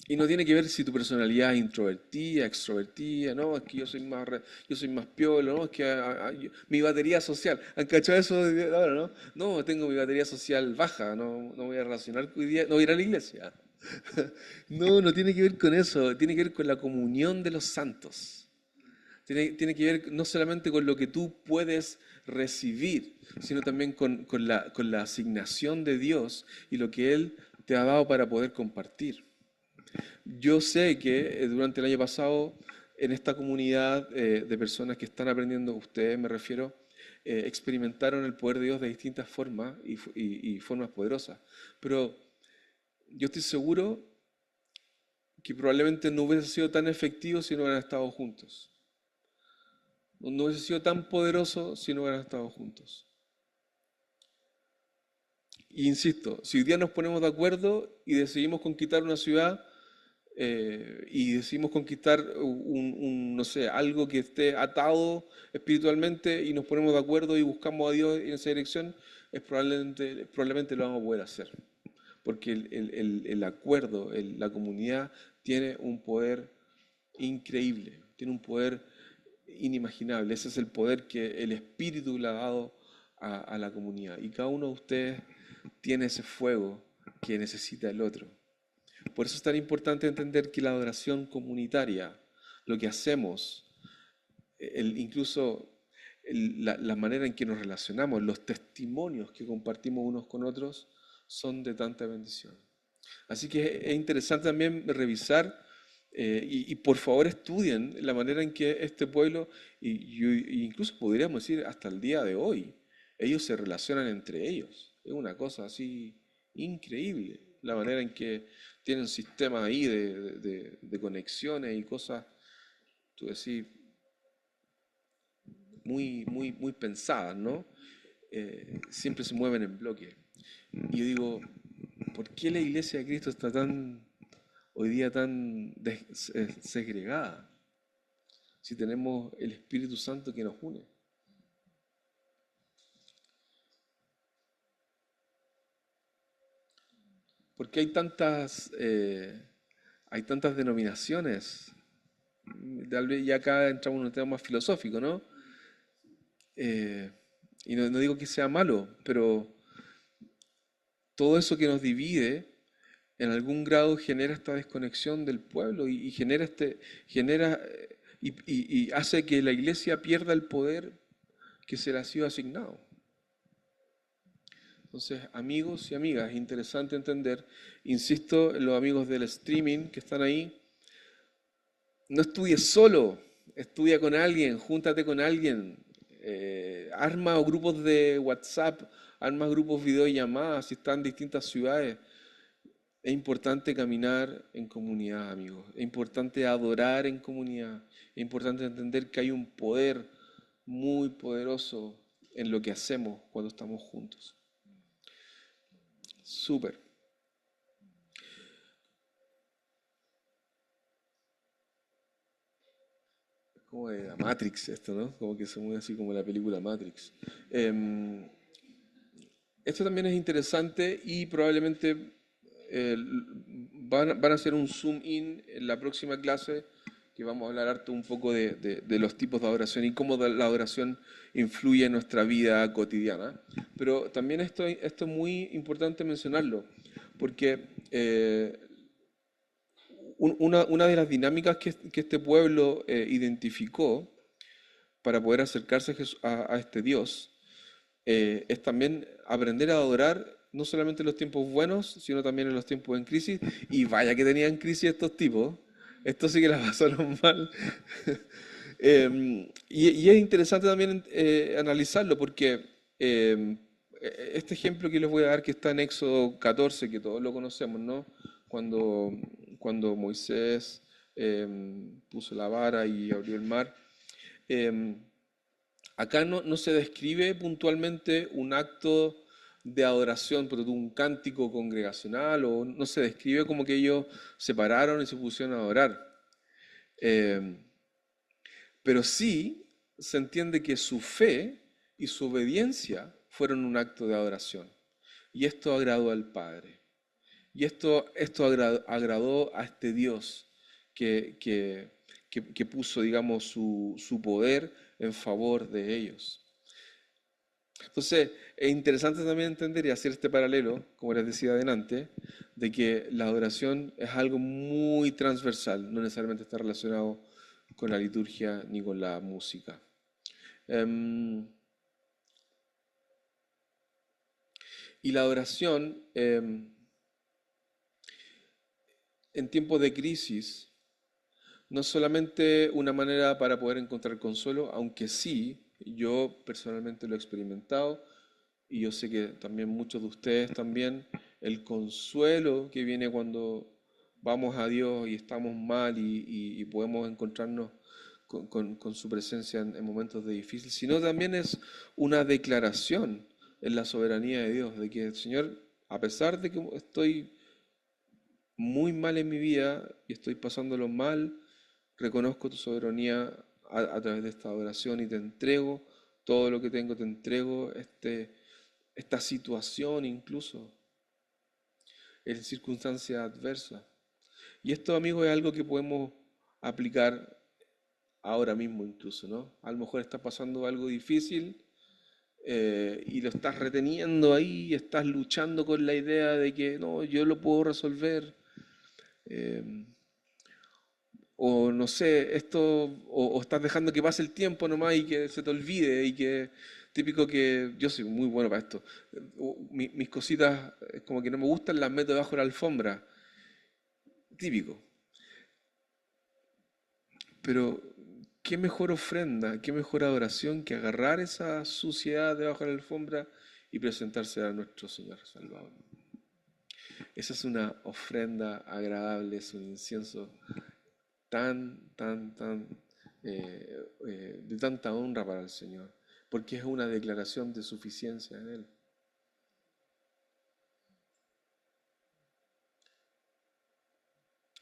Y no tiene que ver si tu personalidad es introvertida, extrovertida, no, es que yo soy más piolo, no, es que mi batería social, ¿han cachado eso ahora, no? No, tengo mi batería social baja, no voy a relacionar hoy día, no voy a ir a la iglesia. No, no tiene que ver con eso, tiene que ver con la comunión de los santos. Tiene que ver no solamente con lo que tú puedes recibir, sino también con la asignación de Dios y lo que Él te ha dado para poder compartir. Yo sé que durante el año pasado, en esta comunidad de personas que están aprendiendo, ustedes me refiero, experimentaron el poder de Dios de distintas formas y formas poderosas. Pero yo estoy seguro que probablemente no hubiese sido tan efectivo si no hubieran estado juntos. No hubiese sido tan poderoso si no hubieran estado juntos. Y insisto, si hoy día nos ponemos de acuerdo y decidimos conquistar una ciudad y decidimos conquistar no sé, algo que esté atado espiritualmente y nos ponemos de acuerdo y buscamos a Dios en esa dirección, probablemente lo vamos a poder hacer. Porque el acuerdo, la comunidad tiene un poder increíble, tiene un poder inimaginable. Ese es el poder que el Espíritu le ha dado a la comunidad. Y cada uno de ustedes tiene ese fuego que necesita el otro. Por eso es tan importante entender que la adoración comunitaria, lo que hacemos, incluso la manera en que nos relacionamos, los testimonios que compartimos unos con otros, son de tanta bendición. Así que es interesante también revisar y por favor estudien la manera en que este pueblo, y incluso podríamos decir hasta el día de hoy, ellos se relacionan entre ellos. Es una cosa así increíble la manera en que tienen sistemas ahí de conexiones y cosas, tú decís, muy pensadas, ¿no? Siempre se mueven en bloque. Y yo digo, ¿por qué la iglesia de Cristo está hoy día tan segregada si tenemos el Espíritu Santo que nos une? ¿Por qué hay tantas denominaciones? Tal vez ya acá entramos en un tema más filosófico, ¿no? Eh, Y no digo que sea malo, pero todo eso que nos divide en algún grado genera esta desconexión del pueblo y genera y hace que la iglesia pierda el poder que se le ha sido asignado. Entonces, amigos y amigas, es interesante entender, insisto, en los amigos del streaming que están ahí, no estudies solo, estudia con alguien, júntate con alguien, arma grupos de WhatsApp, arma grupos videollamadas, si están en distintas ciudades. Es importante caminar en comunidad, amigos. Es importante adorar en comunidad. Es importante entender que hay un poder muy poderoso en lo que hacemos cuando estamos juntos. Súper. Es como de la Matrix esto, ¿no? Como que se mueve así como la película Matrix. Em, Esto también es interesante y probablemente van a hacer un zoom in en la próxima clase que vamos a hablar harto un poco de los tipos de adoración y cómo la adoración influye en nuestra vida cotidiana. Pero también esto es muy importante mencionarlo, porque una de las dinámicas que este pueblo identificó para poder acercarse a este Dios es también aprender a adorar no solamente en los tiempos buenos, sino también en los tiempos en crisis. Y vaya que tenían crisis estos tipos. Estos sí que la pasaron mal. Y es interesante también analizarlo porque este ejemplo que les voy a dar que está en Éxodo 14, que todos lo conocemos, ¿no? Cuando, cuando Moisés puso la vara y abrió el mar. em, Acá no se describe puntualmente un acto de adoración, pero un cántico congregacional, o no se describe como que ellos se pararon y se pusieron a adorar. Eh, pero sí se entiende que su fe y su obediencia fueron un acto de adoración. Y esto agradó al Padre. Y esto agradó a este Dios que, que, que puso, digamos, su poder en favor de ellos. Entonces, es interesante también entender y hacer este paralelo, como les decía adelante, de que la adoración es algo muy transversal, no necesariamente está relacionado con la liturgia ni con la música. Em, y la adoración, en tiempos de crisis, no es solamente una manera para poder encontrar consuelo, aunque sí, yo personalmente lo he experimentado y yo sé que también muchos de ustedes también, el consuelo que viene cuando vamos a Dios y estamos mal y podemos encontrarnos con su presencia en momentos de difícil, sino también es una declaración en la soberanía de Dios, de que, Señor, a pesar de que estoy muy mal en mi vida y estoy pasándolo mal, reconozco tu soberanía a través de esta adoración y te entrego todo lo que tengo, te entrego esta situación incluso en circunstancias adversas. Y esto, amigos, es algo que podemos aplicar ahora mismo incluso, ¿no? A lo mejor estás pasando algo difícil y lo estás reteniendo ahí, estás luchando con la idea de que no, yo lo puedo resolver. eh, O no sé, o estás dejando que pase el tiempo nomás y que se te olvide y que típico que yo soy muy bueno para esto. Mis cositas como que no me gustan, las meto debajo de la alfombra. Típico. Pero qué mejor ofrenda, qué mejor adoración que agarrar esa suciedad debajo de la alfombra y presentarse a nuestro Señor Salvador. Esa es una ofrenda agradable, es un incienso de tanta honra para el Señor, porque es una declaración de suficiencia en Él.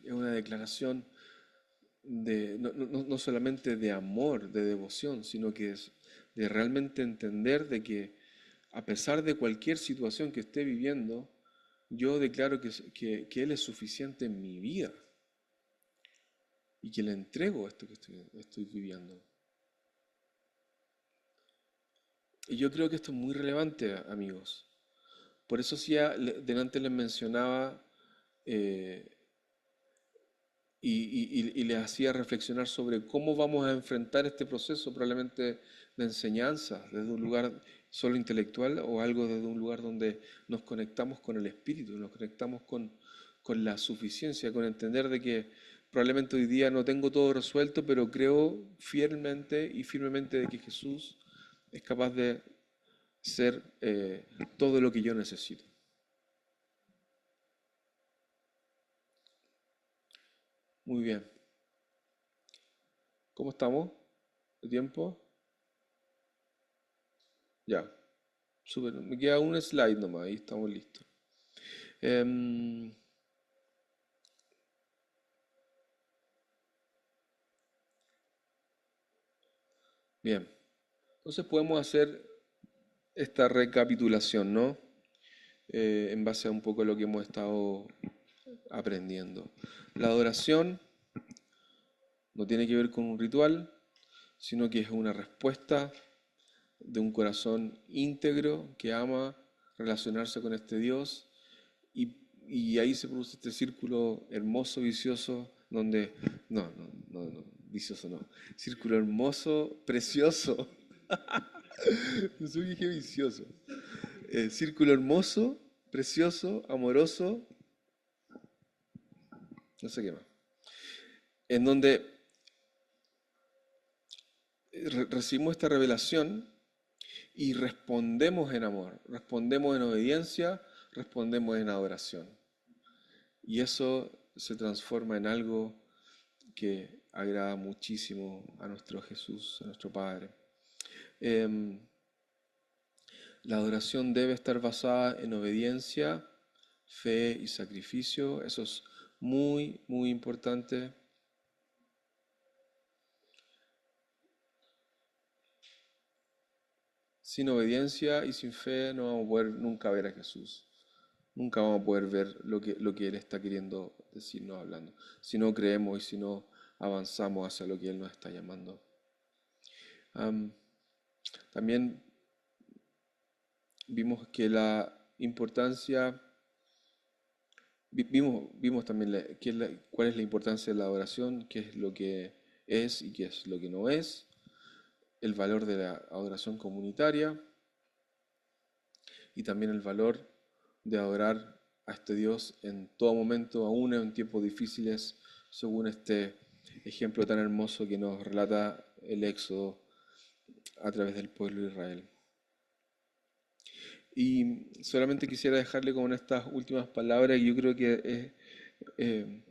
Es una declaración no solamente de amor, de devoción, sino que es de realmente entender de que a pesar de cualquier situación que esté viviendo, yo declaro que Él es suficiente en mi vida y que le entrego esto que estoy viviendo. Y yo creo que esto es muy relevante, amigos. Por eso sí, delante les mencionaba eh, y les hacía reflexionar sobre cómo vamos a enfrentar este proceso, probablemente de enseñanza, desde un lugar solo intelectual o algo desde un lugar donde nos conectamos con el espíritu, nos conectamos con la suficiencia, con entender de que probablemente hoy día no tengo todo resuelto, pero creo fielmente y firmemente de que Jesús es capaz de ser todo lo que yo necesito. Muy bien. ¿Cómo estamos? ¿De tiempo? Ya. Súper. Me queda un slide nomás y estamos listos. Em, bien. Entonces podemos hacer esta recapitulación, ¿no? En base a un poco lo que hemos estado aprendiendo. La adoración no tiene que ver con un ritual, sino que es una respuesta de un corazón íntegro que ama relacionarse con este Dios y ahí se produce este círculo hermoso, vicioso, donde, vicioso no, círculo hermoso, precioso, no sé dije vicioso, círculo hermoso, precioso, amoroso, no sé qué más, en donde recibimos esta revelación y respondemos en amor, respondemos en obediencia, respondemos en adoración. Y eso se transforma en algo que agrada muchísimo a nuestro Jesús, a nuestro Padre. Em, la adoración debe estar basada en obediencia, fe y sacrificio. Eso es muy, muy importante. Sin obediencia y sin fe no vamos a poder nunca ver a Jesús. Nunca vamos a poder ver lo que Él está queriendo decirnos hablando. Si no creemos y si no avanzamos hacia lo que Él nos está llamando. Am, también vimos que la importancia, vimos también cuál es la importancia de la adoración, qué es lo que es y qué es lo que no es, el valor de la adoración comunitaria y también el valor de adorar a este Dios en todo momento, aún en tiempos difíciles, según este ejemplo tan hermoso que nos relata el Éxodo a través del pueblo de Israel. Y solamente quisiera dejarle con estas últimas palabras, y yo creo que eh,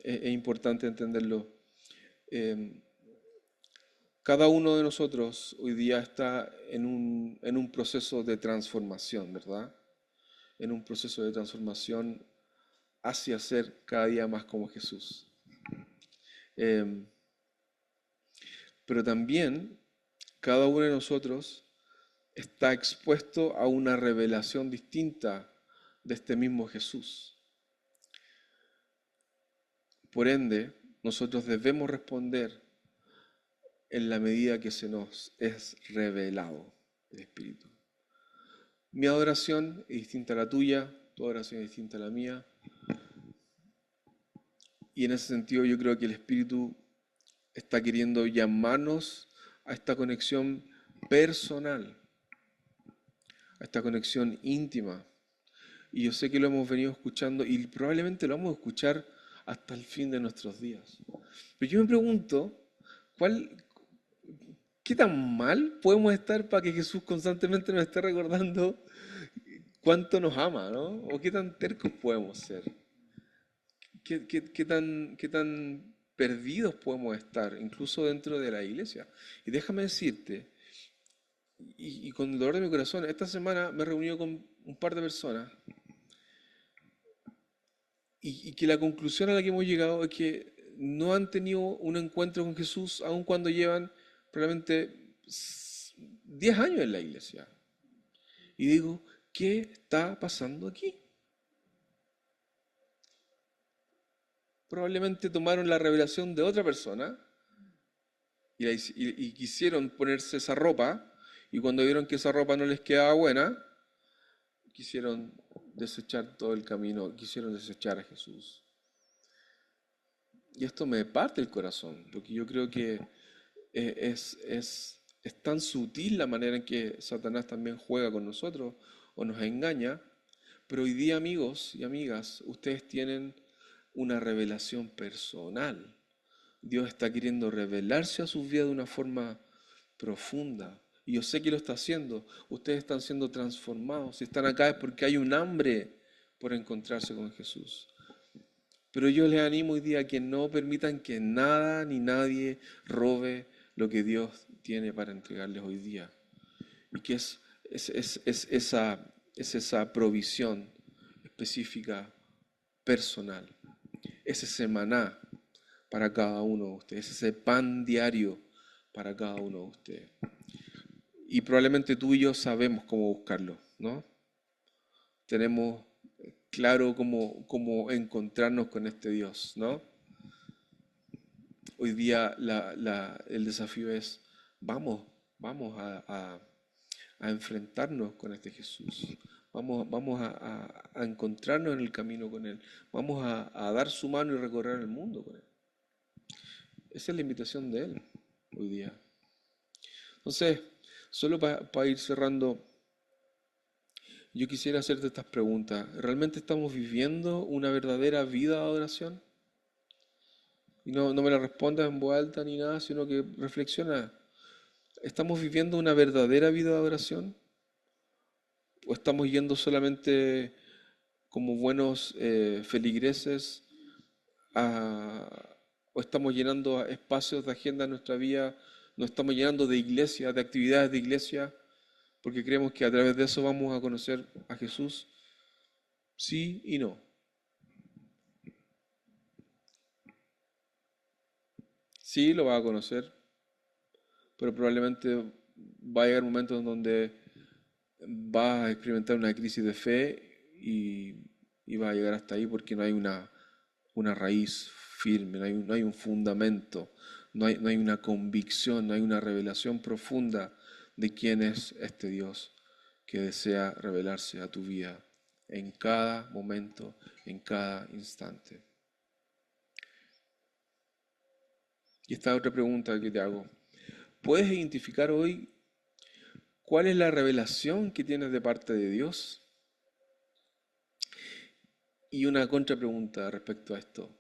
es importante entenderlo. Eh, cada uno de nosotros hoy día está en un proceso de transformación, ¿verdad? En un proceso de transformación hacia ser cada día más como Jesús. Eh, pero también cada uno de nosotros está expuesto a una revelación distinta de este mismo Jesús. Por ende, nosotros debemos responder en la medida que se nos es revelado el Espíritu. Mi adoración es distinta a la tuya, tu adoración es distinta a la mía, y en ese sentido yo creo que el Espíritu está queriendo llamarnos a esta conexión personal, a esta conexión íntima. Y yo sé que lo hemos venido escuchando y probablemente lo vamos a escuchar hasta el fin de nuestros días. Pero yo me pregunto, ¿cuál, ¿qué tan mal podemos estar para que Jesús constantemente nos esté recordando cuánto nos ama, ¿no? ¿O qué tan tercos podemos ser? ¿Qué tan perdidos podemos estar, incluso dentro de la iglesia? Y déjame decirte, y con el dolor de mi corazón, esta semana me he reunido con un par de personas y que la conclusión a la que hemos llegado es que no han tenido un encuentro con Jesús aun cuando llevan probablemente 10 años en la iglesia. Y digo, ¿qué está pasando aquí? Probablemente tomaron la revelación de otra persona y quisieron ponerse esa ropa Y cuando vieron que esa ropa no les quedaba buena, quisieron desechar todo el camino, quisieron desechar a Jesús. Y esto me parte el corazón, porque yo creo que es tan sutil la manera en que Satanás también juega con nosotros o nos engaña. Pero hoy día, amigos y amigas, ustedes tienen una revelación personal. Dios está queriendo revelarse a sus vidas de una forma profunda. Y yo sé que lo está haciendo. Ustedes están siendo transformados. Si están acá es porque hay un hambre por encontrarse con Jesús. Pero yo les animo hoy día a que no permitan que nada ni nadie robe lo que Dios tiene para entregarles hoy día. Y que es esa provisión específica, personal. Es ese maná para cada uno de ustedes, es ese pan diario para cada uno de ustedes. Y probablemente tú y yo sabemos cómo buscarlo, ¿no? Tenemos claro cómo encontrarnos con este Dios, ¿no? Hoy día el desafío es, vamos a enfrentarnos con este Jesús. Vamos a encontrarnos en el camino con Él. Vamos a dar su mano y recorrer el mundo con Él. Esa es la invitación de Él hoy día. Entonces, solo para ir cerrando, yo quisiera hacerte estas preguntas. ¿Realmente estamos viviendo una verdadera vida de adoración? Y no me la respondas en voz alta ni nada, sino que reflexiona. ¿Estamos viviendo una verdadera vida de adoración? ¿O estamos yendo solamente como buenos feligreses o estamos llenando espacios de agenda en nuestra vida? ¿Nos estamos llenando de iglesia, de actividades de iglesia, porque creemos que a través de eso vamos a conocer a Jesús? Sí y no. Sí, lo vas a conocer, pero probablemente va a llegar momentos en donde vas a experimentar una crisis de fe y vas a llegar hasta ahí porque no hay una raíz firme, no hay un fundamento, no hay una convicción, no hay una revelación profunda de quién es este Dios que desea revelarse a tu vida en cada momento, en cada instante. Y esta otra pregunta que te hago. ¿Puedes identificar hoy cuál es la revelación que tienes de parte de Dios? Y una contrapregunta respecto a esto.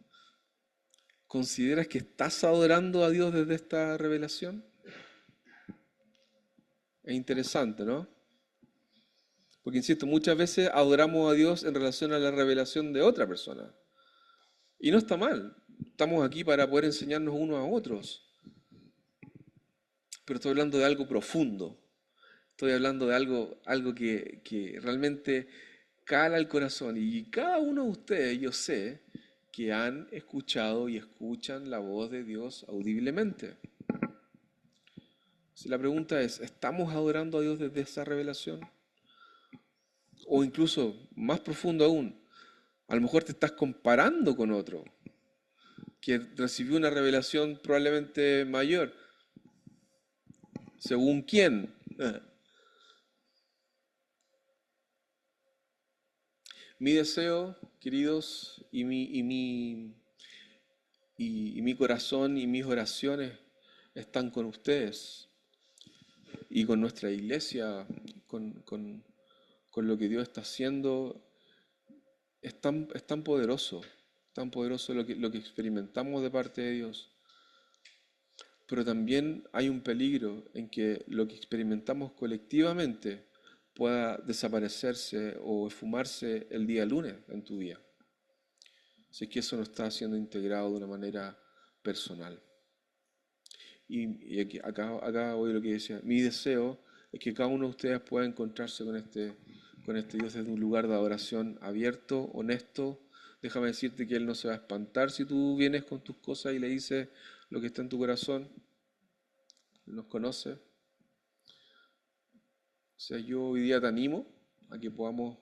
¿Consideras que estás adorando a Dios desde esta revelación? Es interesante, ¿no? Porque, insisto, muchas veces adoramos a Dios en relación a la revelación de otra persona. Y no está mal. Estamos aquí para poder enseñarnos unos a otros. Pero estoy hablando de algo profundo. Estoy hablando de algo que realmente cala el corazón. Y cada uno de ustedes, yo sé, que han escuchado y escuchan la voz de Dios audiblemente. Si la pregunta es, ¿estamos adorando a Dios desde esa revelación? O incluso más profundo aún, a lo mejor te estás comparando con otro que recibió una revelación probablemente mayor. ¿Según quién? Mi deseo, queridos, y mi corazón y mis oraciones están con ustedes y con nuestra iglesia, con lo que Dios está haciendo. Es tan tan poderoso lo que experimentamos de parte de Dios. Pero también hay un peligro en que lo que experimentamos colectivamente pueda desaparecerse o esfumarse el día lunes en tu vida. Si es que eso no está siendo integrado de una manera personal. Y acá voy a lo que decía. Mi deseo es que cada uno de ustedes pueda encontrarse con este Dios desde un lugar de adoración abierto, honesto. Déjame decirte que Él no se va a espantar si tú vienes con tus cosas y le dices lo que está en tu corazón. Él nos conoce. O sea, yo hoy día te animo a que podamos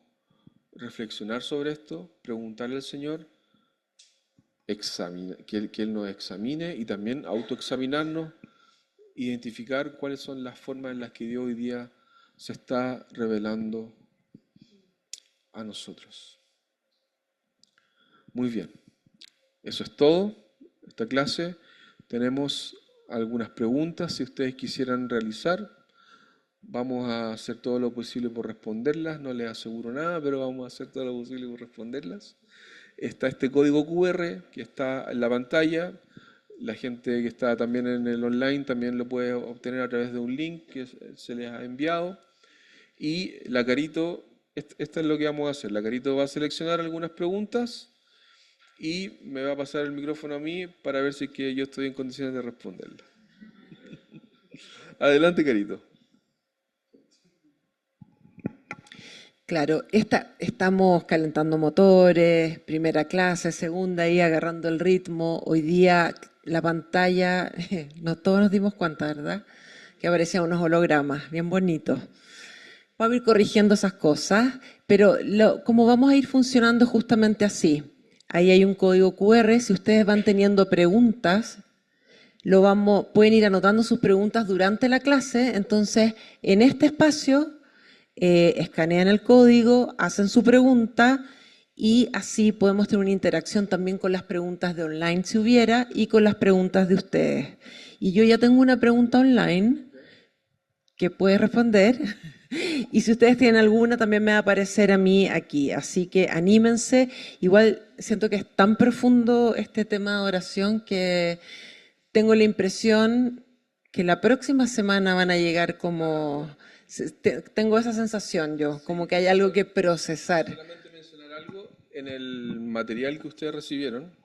reflexionar sobre esto, preguntarle al Señor, que Él nos examine y también autoexaminarnos identificar cuáles son las formas en las que Dios hoy día se está revelando a nosotros. Muy bien, eso es todo. Esta clase tenemos algunas preguntas si ustedes quisieran realizar. Vamos a hacer todo lo posible por responderlas. No les aseguro nada, pero vamos a hacer todo lo posible por responderlas. Está este código QR que está en la pantalla. La gente que está también en el online también lo puede obtener a través de un link que se les ha enviado. Y la Carito, esto es lo que vamos a hacer. La Carito va a seleccionar algunas preguntas y me va a pasar el micrófono a mí para ver si es que yo estoy en condiciones de responderlas. Adelante, Carito. Claro, estamos calentando motores, primera clase, segunda, ahí agarrando el ritmo. Hoy día la pantalla, no todos nos dimos cuenta, ¿verdad? Que aparecían unos hologramas bien bonitos. Vamos a ir corrigiendo esas cosas, pero como vamos a ir funcionando justamente así. Ahí hay un código QR, si ustedes van teniendo preguntas, pueden ir anotando sus preguntas durante la clase, entonces en este espacio escanean el código, hacen su pregunta y así podemos tener una interacción también con las preguntas de online si hubiera y con las preguntas de ustedes. Y yo ya tengo una pregunta online que puede responder y si ustedes tienen alguna también me va a aparecer a mí aquí, así que anímense. Igual siento que es tan profundo este tema de oración que tengo la impresión que la próxima semana van a llegar como... Tengo esa sensación yo, como que hay algo que procesar. Solamente mencionar algo. En el material que ustedes recibieron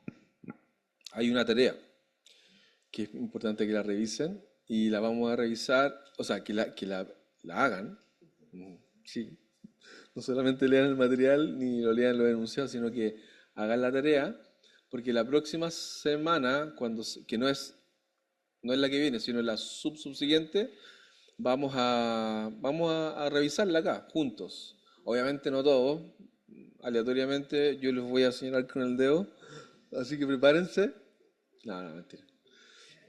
hay una tarea que es importante que la revisen y la vamos a revisar, o sea, que la hagan. Sí. No solamente lean el material ni lo lean los enunciados, sino que hagan la tarea, porque la próxima semana, que no es la que viene, sino la subsiguiente, vamos a revisarla acá, juntos. Obviamente no todos, aleatoriamente yo les voy a señalar con el dedo, así que prepárense. No, no, mentira.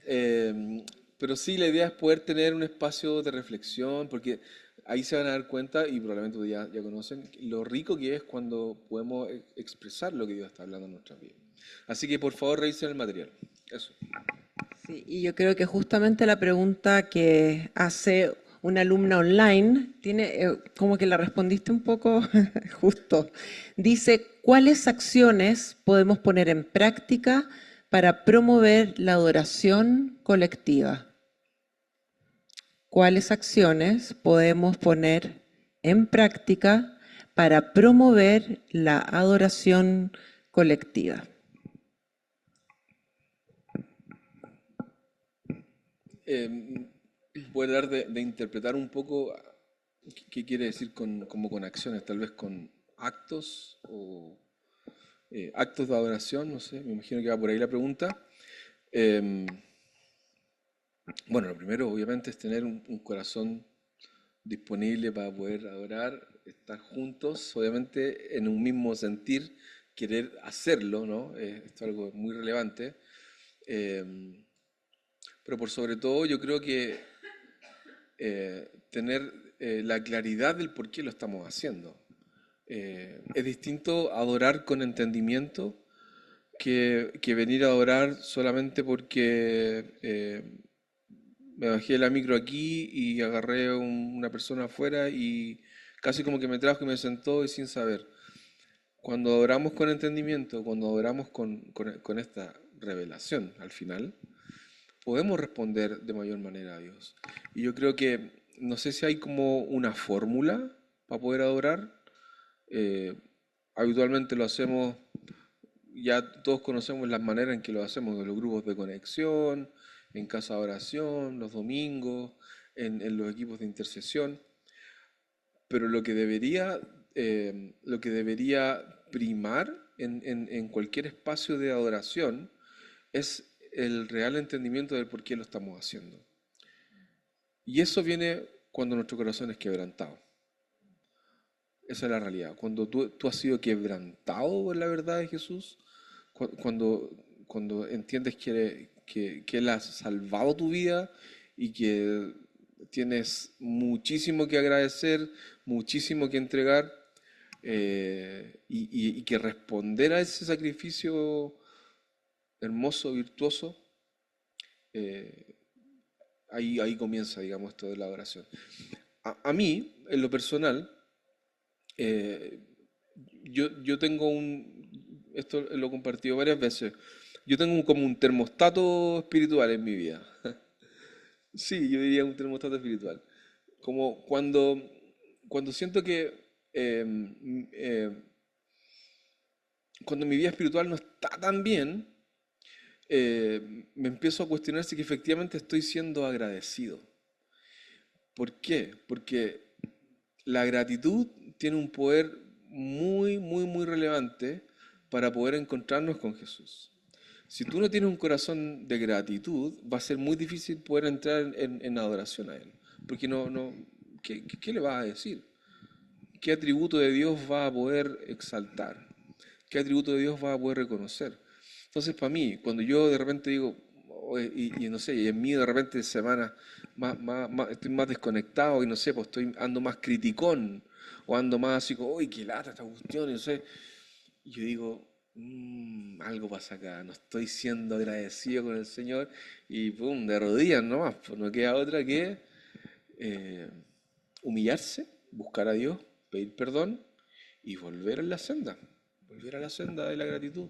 Eh, pero sí, la idea es poder tener un espacio de reflexión, porque ahí se van a dar cuenta, y probablemente ustedes ya conocen, lo rico que es cuando podemos expresar lo que Dios está hablando en nuestras vidas. Así que por favor revisen el material. Eso. Sí, y yo creo que justamente la pregunta que hace una alumna online tiene como que la respondiste un poco justo. Dice, ¿cuáles acciones podemos poner en práctica para promover la adoración colectiva? ¿Cuáles acciones podemos poner en práctica para promover la adoración colectiva? Eh, Voy a tratar de interpretar un poco qué quiere decir como con acciones, tal vez con actos o actos de adoración, no sé, me imagino que va por ahí la pregunta. Eh, bueno, lo primero obviamente es tener un corazón disponible para poder adorar, estar juntos, obviamente en un mismo sentir, querer hacerlo, ¿no? Esto es algo muy relevante. Eh, pero por sobre todo yo creo que tener la claridad del por qué lo estamos haciendo. Es distinto adorar con entendimiento que venir a adorar solamente porque me bajé la micro aquí y agarré una persona afuera y casi como que me trajo y me sentó y sin saber. Cuando adoramos con entendimiento, cuando adoramos con esta revelación al final, podemos responder de mayor manera a Dios. Y yo creo que, no sé si hay como una fórmula para poder adorar. Eh, Habitualmente lo hacemos, ya todos conocemos las maneras en que lo hacemos, en los grupos de conexión, en casa de oración, los domingos, en los equipos de intercesión. Pero lo que debería primar en cualquier espacio de adoración es el real entendimiento del por qué lo estamos haciendo. Y eso viene cuando nuestro corazón es quebrantado. Esa es la realidad. Cuando tú has sido quebrantado por la verdad de Jesús, cuando entiendes que Él ha salvado tu vida y que tienes muchísimo que agradecer, muchísimo que entregar y que responder a ese sacrificio hermoso, virtuoso, eh, ahí comienza, digamos, esto de la adoración. A mí, en lo personal, eh, yo tengo esto lo he compartido varias veces, yo tengo como un termostato espiritual en mi vida. Sí, yo diría un termostato espiritual. Como cuando siento que cuando mi vida espiritual no está tan bien, me empiezo a cuestionar si que efectivamente estoy siendo agradecido. ¿Por qué? Porque la gratitud tiene un poder muy, muy, muy relevante para poder encontrarnos con Jesús. Si tú no tienes un corazón de gratitud, va a ser muy difícil poder entrar en adoración a Él. Porque ¿qué le vas a decir? ¿Qué atributo de Dios va a poder exaltar? ¿Qué atributo de Dios va a poder reconocer? Entonces, para mí, cuando yo de repente digo, y no sé, y en mí de repente semana estoy más desconectado y no sé, pues ando más criticón, o ando más así como, uy, qué lata esta cuestión, y no sé. Y yo digo, algo pasa acá, no estoy siendo agradecido con el Señor, y pum, de rodillas nomás, pues no queda otra que eh, humillarse, buscar a Dios, pedir perdón y volver a la senda de la gratitud,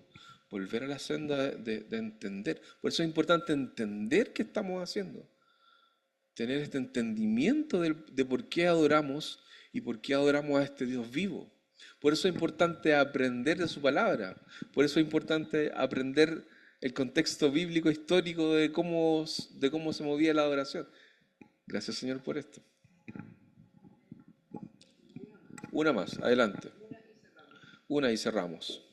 volver a la senda de entender. Por eso es importante entender qué estamos haciendo, tener este entendimiento de por qué adoramos y por qué adoramos a este Dios vivo. Por eso es importante aprender de su palabra, por eso es importante aprender el contexto bíblico histórico de cómo se movía la adoración. Gracias, Señor, por esto. Una más, adelante. Una y cerramos.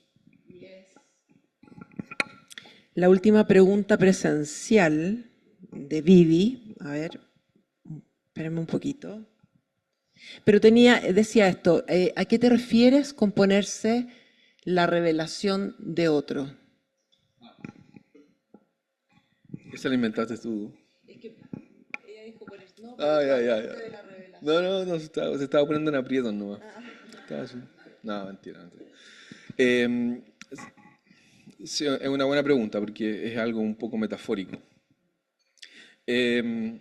La última pregunta presencial de Vivi, a ver, espérame un poquito. Pero decía esto, ¿a qué te refieres con ponerse la revelación de otro? Esa la inventaste tú. Es que ella dijo no, Ah, ya, ya, ya. de la revelación. No, se estaba poniendo en aprietos nomás. Estaba así. No, mentira, mentira. Eh, sí, es una buena pregunta porque es algo un poco metafórico. Eh,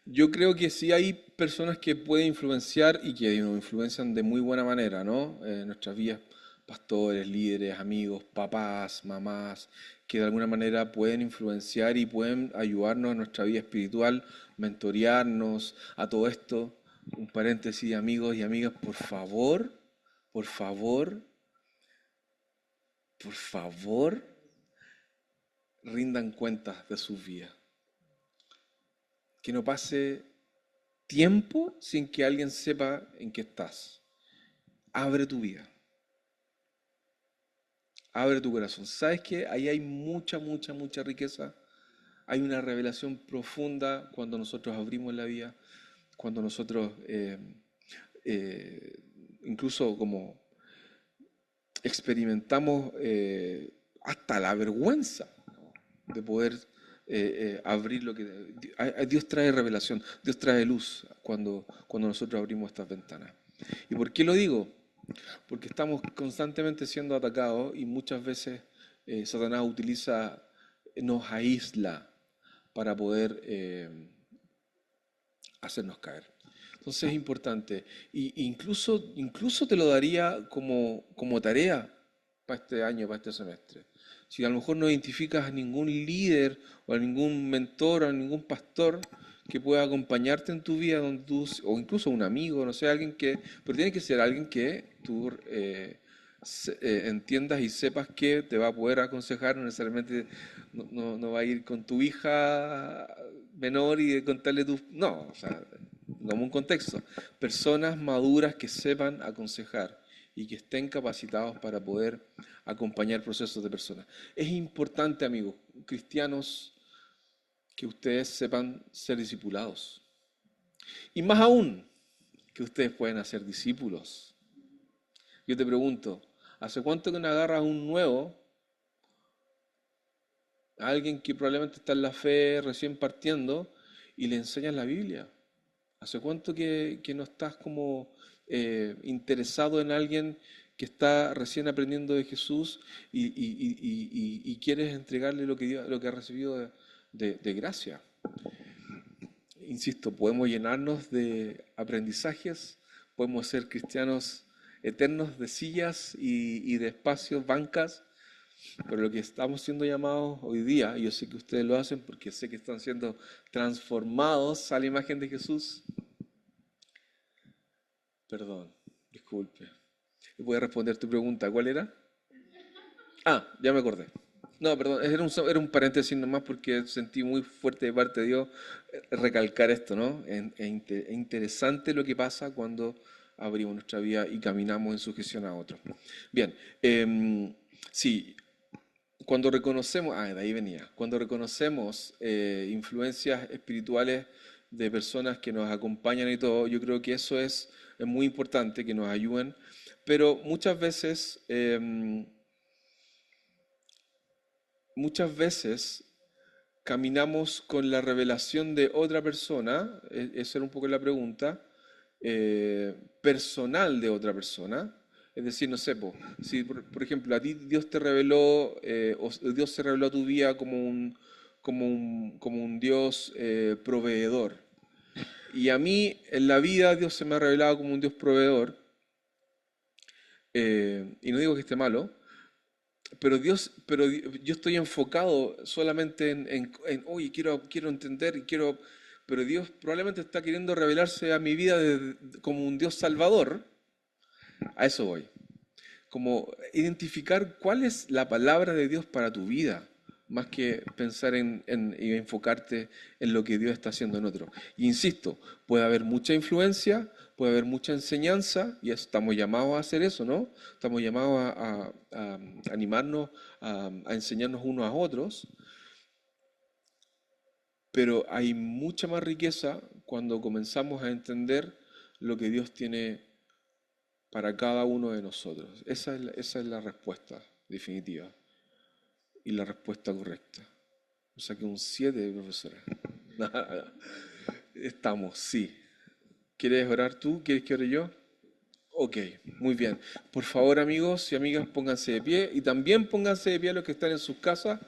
yo creo que sí hay personas que pueden influenciar y que nos influencian de muy buena manera, ¿no? Nuestras vidas, pastores, líderes, amigos, papás, mamás, que de alguna manera pueden influenciar y pueden ayudarnos en nuestra vida espiritual, mentorearnos a todo esto. Un paréntesis, amigos y amigas, por favor, por favor, rindan cuentas de sus vidas. Que no pase tiempo sin que alguien sepa en qué estás. Abre tu vida. Abre tu corazón. ¿Sabes qué? Ahí hay mucha, mucha, mucha riqueza. Hay una revelación profunda cuando nosotros abrimos la vida, cuando nosotros eh, incluso como experimentamos hasta la vergüenza de poder abrir lo que... Dios trae revelación, Dios trae luz cuando nosotros abrimos estas ventanas. ¿Y por qué lo digo? Porque estamos constantemente siendo atacados y muchas veces Satanás nos aísla para poder hacernos caer. Entonces es importante. Y incluso te lo daría como tarea para este año, para este semestre. Si a lo mejor no identificas a ningún líder o a ningún mentor o a ningún pastor que pueda acompañarte en tu vida, o incluso un amigo, no sé, pero tiene que ser alguien que tú entiendas y sepas que te va a poder aconsejar, no necesariamente no va a ir con tu hija menor y contarle tus... No, o sea, como un contexto. Personas maduras que sepan aconsejar y que estén capacitados para poder acompañar procesos de personas. Es importante, amigos, cristianos, que ustedes sepan ser discipulados. Y más aún, que ustedes pueden hacer discípulos. Yo te pregunto, ¿hace cuánto que no agarras un nuevo a alguien que probablemente está en la fe recién partiendo y le enseñas la Biblia? ¿Hace cuánto que no estás como interesado en alguien que está recién aprendiendo de Jesús y quieres entregarle lo que ha recibido de gracia? Insisto, podemos llenarnos de aprendizajes, podemos ser cristianos eternos de sillas y de espacios, bancas, pero lo que estamos siendo llamados hoy día, y yo sé que ustedes lo hacen porque sé que están siendo transformados a la imagen de Jesús. Perdón, disculpe. Voy a responder tu pregunta. ¿Cuál era? Ah, ya me acordé. No, perdón, era un paréntesis nomás porque sentí muy fuerte de parte de Dios recalcar esto, ¿no? Es interesante lo que pasa cuando abrimos nuestra vida y caminamos en sujeción a otros. Bien, sí, cuando reconocemos, de ahí venía, cuando reconocemos influencias espirituales de personas que nos acompañan y todo, yo creo que eso es muy importante, que nos ayuden, pero muchas veces caminamos con la revelación de otra persona, esa era un poco la pregunta, personal de otra persona. Es decir, no sé, si por ejemplo a ti Dios te reveló, o Dios se reveló a tu vida como un Dios proveedor. Y a mí en la vida Dios se me ha revelado como un Dios proveedor, y no digo que esté malo, yo estoy enfocado solamente oye, quiero entender pero Dios probablemente está queriendo revelarse a mi vida como un Dios salvador. A eso voy. Como identificar cuál es la palabra de Dios para tu vida, más que pensar y enfocarte en lo que Dios está haciendo en otro. Y insisto, puede haber mucha influencia, puede haber mucha enseñanza, y estamos llamados a hacer eso, ¿no? Estamos llamados a animarnos, a enseñarnos unos a otros, pero hay mucha más riqueza cuando comenzamos a entender lo que Dios tiene para cada uno de nosotros. Esa es la respuesta definitiva y la respuesta correcta. O sea que un 7, profesora. Estamos, sí. ¿Quieres orar tú? ¿Quieres que ore yo? Ok, muy bien. Por favor, amigos y amigas, pónganse de pie y también pónganse de pie los que están en sus casas.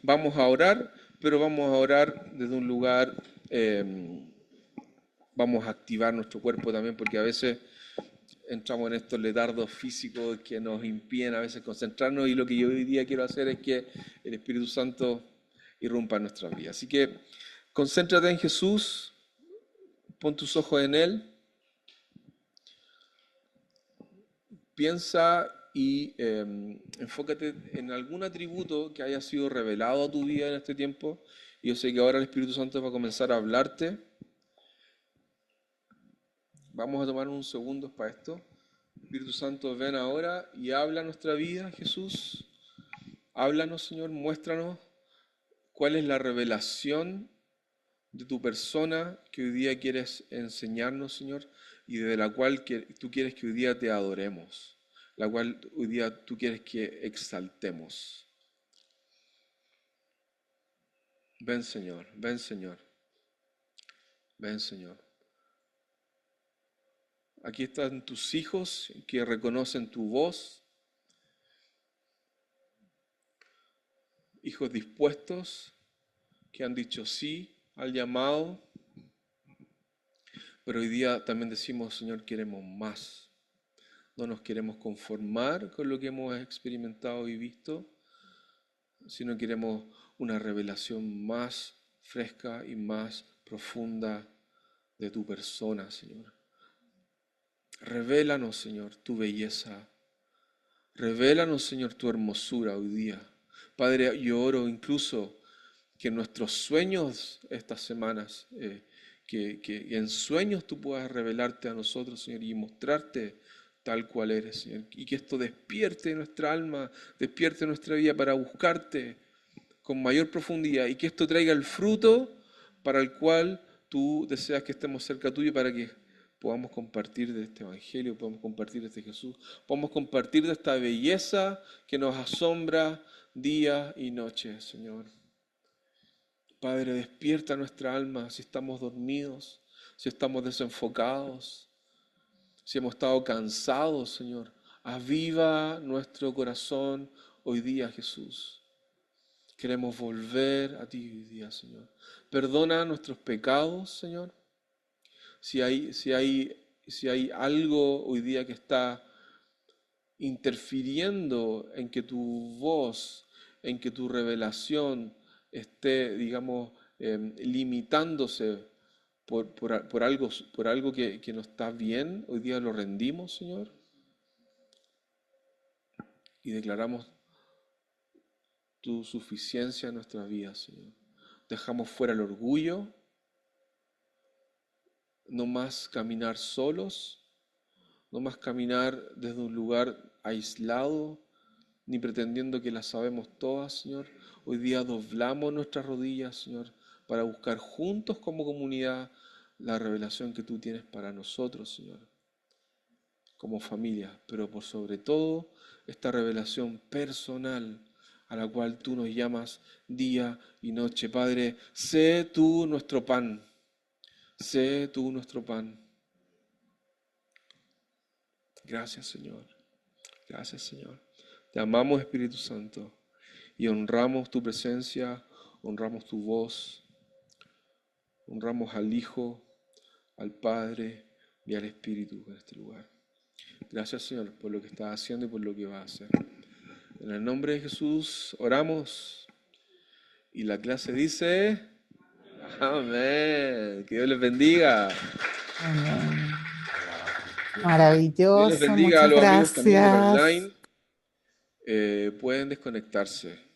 Vamos a orar, pero vamos a orar desde un lugar, vamos a activar nuestro cuerpo también, porque a veces entramos en estos letardos físicos que nos impiden a veces concentrarnos, y lo que yo hoy día quiero hacer es que el Espíritu Santo irrumpa en nuestras vidas. Así que concéntrate en Jesús, pon tus ojos en Él, piensa y enfócate en algún atributo que haya sido revelado a tu vida en este tiempo. Y yo sé que ahora el Espíritu Santo va a comenzar a hablarte. Vamos a tomar unos segundos para esto. Espíritu Santo, ven ahora y habla a nuestra vida, Jesús. Háblanos, Señor, muéstranos cuál es la revelación de tu persona que hoy día quieres enseñarnos, Señor, y de la cual tú quieres que hoy día te adoremos, la cual hoy día tú quieres que exaltemos. Ven, Señor, ven, Señor, ven, Señor. Aquí están tus hijos que reconocen tu voz, hijos dispuestos que han dicho sí al llamado, pero hoy día también decimos, Señor, queremos más. No nos queremos conformar con lo que hemos experimentado y visto, sino queremos una revelación más fresca y más profunda de tu persona, Señor. Revélanos, Señor, tu belleza. Revélanos, Señor, tu hermosura hoy día. Padre, yo oro incluso que en nuestros sueños estas semanas, que en sueños tú puedas revelarte a nosotros, Señor, y mostrarte tal cual eres, Señor. Y que esto despierte nuestra alma, despierte nuestra vida para buscarte con mayor profundidad, y que esto traiga el fruto para el cual tú deseas que estemos cerca tuyo, para que podamos compartir de este Evangelio, podamos compartir de este Jesús, podamos compartir de esta belleza que nos asombra día y noche, Señor. Padre, despierta nuestra alma si estamos dormidos, si estamos desenfocados, si hemos estado cansados, Señor. Aviva nuestro corazón hoy día, Jesús. Queremos volver a ti hoy día, Señor. Perdona nuestros pecados, Señor. Si hay algo hoy día que está interfiriendo en que tu voz, en que tu revelación esté, digamos, limitándose por algo que no está bien, hoy día lo rendimos, Señor, y declaramos tu suficiencia en nuestras vidas, Señor. Dejamos fuera el orgullo, no más caminar solos, no más caminar desde un lugar aislado, ni pretendiendo que las sabemos todas, Señor. Hoy día doblamos nuestras rodillas, Señor, para buscar juntos como comunidad la revelación que tú tienes para nosotros, Señor, como familia, pero por sobre todo esta revelación personal a la cual tú nos llamas día y noche. Padre, sé tú nuestro pan, sé tú nuestro pan. Gracias, Señor. Gracias, Señor. Te amamos, Espíritu Santo, y honramos tu presencia, honramos tu voz, honramos al Hijo, al Padre y al Espíritu en este lugar. Gracias, Señor, por lo que estás haciendo y por lo que vas a hacer. En el nombre de Jesús oramos y la clase dice: amén. Que Dios les bendiga. Amén. Dios les Maravilloso, bendiga a muchas los amigos también del gracias. online. Pueden desconectarse.